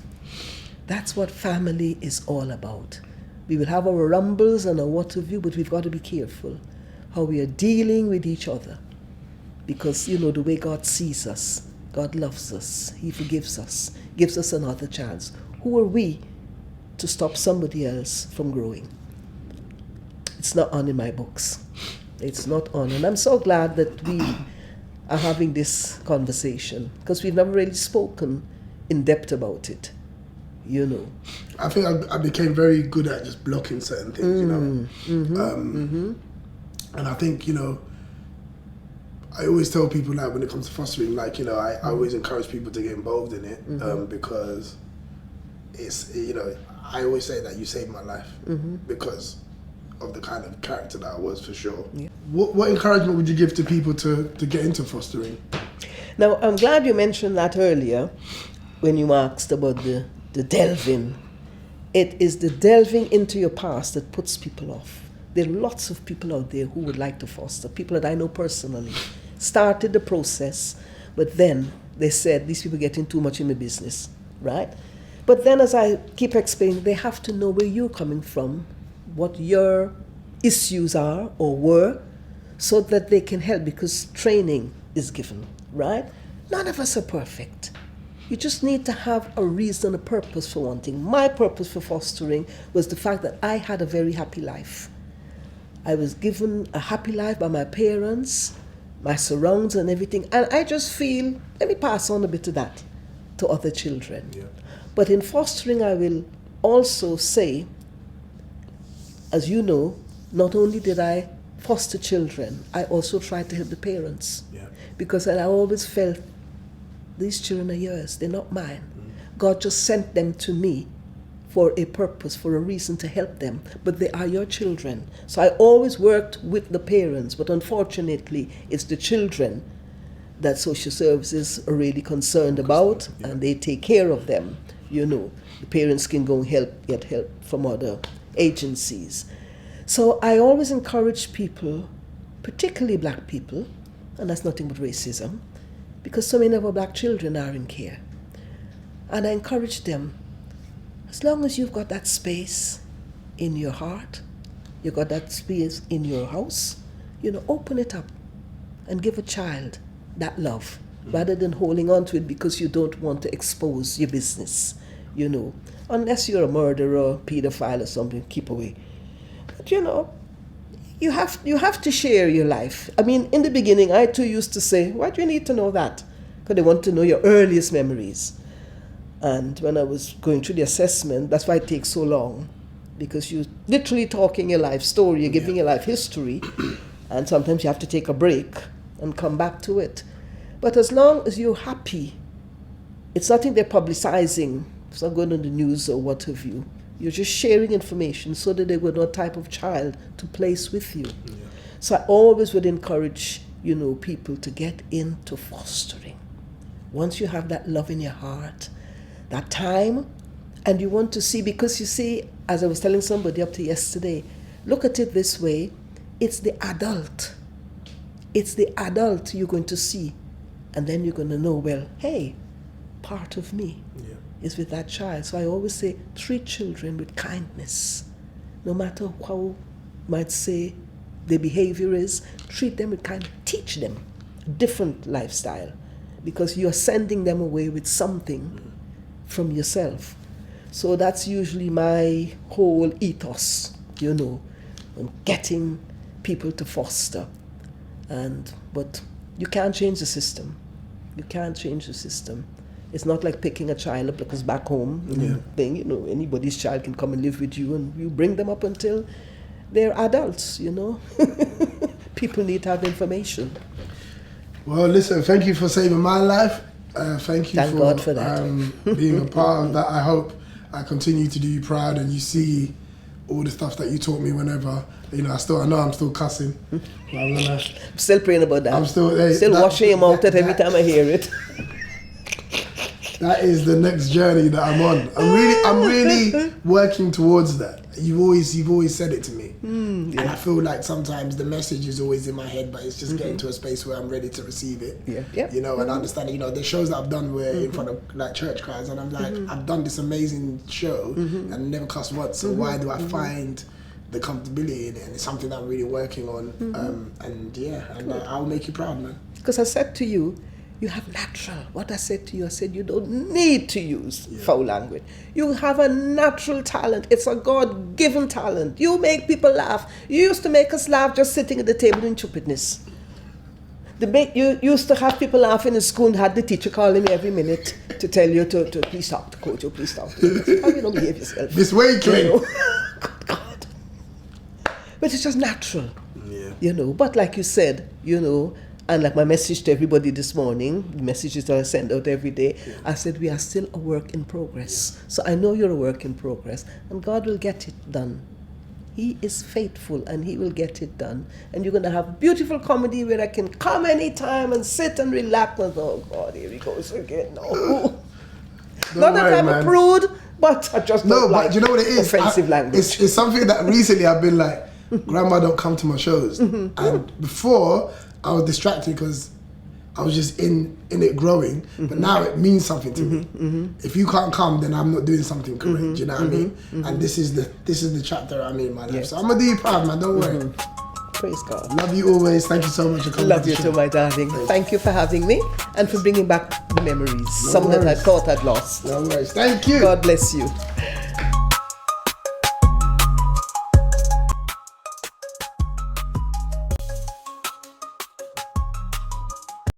That's what family is all about. We will have our rumbles and our what have you, but we've got to be careful how we are dealing with each other. Because, you know, the way God sees us, God loves us, he forgives us, gives us another chance. Who are we to stop somebody else from growing? It's not on in my books. It's not on. And I'm so glad that we are having this conversation because we've never really spoken in depth about it, you know. I think I became very good at just blocking certain things, you know. And I think, you know, I always tell people, like, when it comes to fostering, like, you know, I always encourage people to get involved in it because it's, you know, I always say that you saved my life because of the kind of character that I was, for sure. Yeah. What encouragement would you give to people to get into fostering? Now, I'm glad you mentioned that earlier when you asked about the delving. It is the delving into your past that puts people off. There are lots of people out there who would like to foster, people that I know personally, started the process, but then they said, these people are getting too much in my business, right? But then as I keep explaining, they have to know where you're coming from, what your issues are or were, so that they can help, because training is given, right? None of us are perfect. You just need to have a reason, a purpose for one thing. My purpose for fostering was the fact that I had a very happy life. I was given a happy life by my parents, my surroundings and everything, and I just feel, let me pass on a bit of that to other children. Yeah. But in fostering, I will also say, as you know, not only did I foster children, I also tried to help the parents. Yeah. Because I always felt, these children are yours, they're not mine. God just sent them to me for a purpose, for a reason to help them, but they are your children. So I always worked with the parents, but unfortunately, it's the children that social services are really concerned about, and they take care of them. You know, the parents can go and get help from other agencies. So I always encourage people, particularly black people, and that's nothing but racism, because so many of our black children are in care. And I encourage them, as long as you've got that space in your heart, you've got that space in your house, you know, open it up and give a child that love, rather than holding on to it because you don't want to expose your business, you know. Unless you're a murderer, pedophile or something, keep away. But you know, you have to share your life. I mean, in the beginning, I too used to say, why do you need to know that? Because they want to know your earliest memories. And when I was going through the assessment, that's why it takes so long. Because you're literally talking your life story, you're giving your life history, and sometimes you have to take a break and come back to it. But as long as you're happy, it's nothing they're publicizing It's not going on the news or what have you. You're just sharing information so that they will know what type of child to place with you. Yeah. So I always would encourage, people to get into fostering. Once you have that love in your heart, that time, and you want to see, because you see, as I was telling somebody up to yesterday, look at it this way, it's the adult. It's the adult you're going to see. And then you're going to know, well, hey, part of me is with that child. So I always say, treat children with kindness. No matter how you might say their behavior is, treat them with kindness. Teach them a different lifestyle, because you're sending them away with something from yourself. So that's usually my whole ethos, on getting people to foster. But you can't change the system. You can't change the system. It's not like picking a child up because back home, anybody's child can come and live with you, and you bring them up until they're adults, People need to have information. Well, listen, thank you for saving my life. Thank God for that. Being a part of that. I hope I continue to do you proud, and you see all the stuff that you taught me whenever, I know I'm still cussing. I'm still praying about that. I'm still washing your mouth every time I hear it. That is the next journey that I'm on. I'm really working towards that. You've always said it to me. And I feel like sometimes the message is always in my head, but it's just getting to a space where I'm ready to receive it. And understand, the shows that I've done were in front of like church crowds, and I'm like, I've done this amazing show and never cussed once, so why do I find the comfortability in it? And it's something that I'm really working on. I'll make you proud, man. Because I said to you, you have natural. What I said to you, I said you don't need to use foul language. You have a natural talent. It's a God-given talent. You make people laugh. You used to make us laugh just sitting at the table in stupidness. You used to have people laughing in school and had the teacher calling me every minute to tell you to please stop, Kojo, please stop. How you don't behave yourself? This way, Clay. Good God. But it's just natural. But like you said, and like my message to everybody this morning, the messages that I send out every day, I said we are still a work in progress. So I know you're a work in progress, and God will get it done. He is faithful, and He will get it done. And you're going to have beautiful comedy where I can come anytime and sit and relax. And oh God, here he goes again. No. Not that I'm a prude, but I just don't like you know what it is? Offensive language. It's something that recently I've been like, Grandma don't come to my shows. And before, I was distracted because I was just in it growing, but now it means something to me. If you can't come, then I'm not doing something correct. Do you know what I mean? And this is the chapter I'm in my life. So I'm gonna do you proud, man. Don't worry. Praise God. Love you always. Thank you so much for coming. Love you too, my darling. Thank you for having me and for bringing back the memories. Some that I thought I'd lost. No worries. Thank you. God bless you.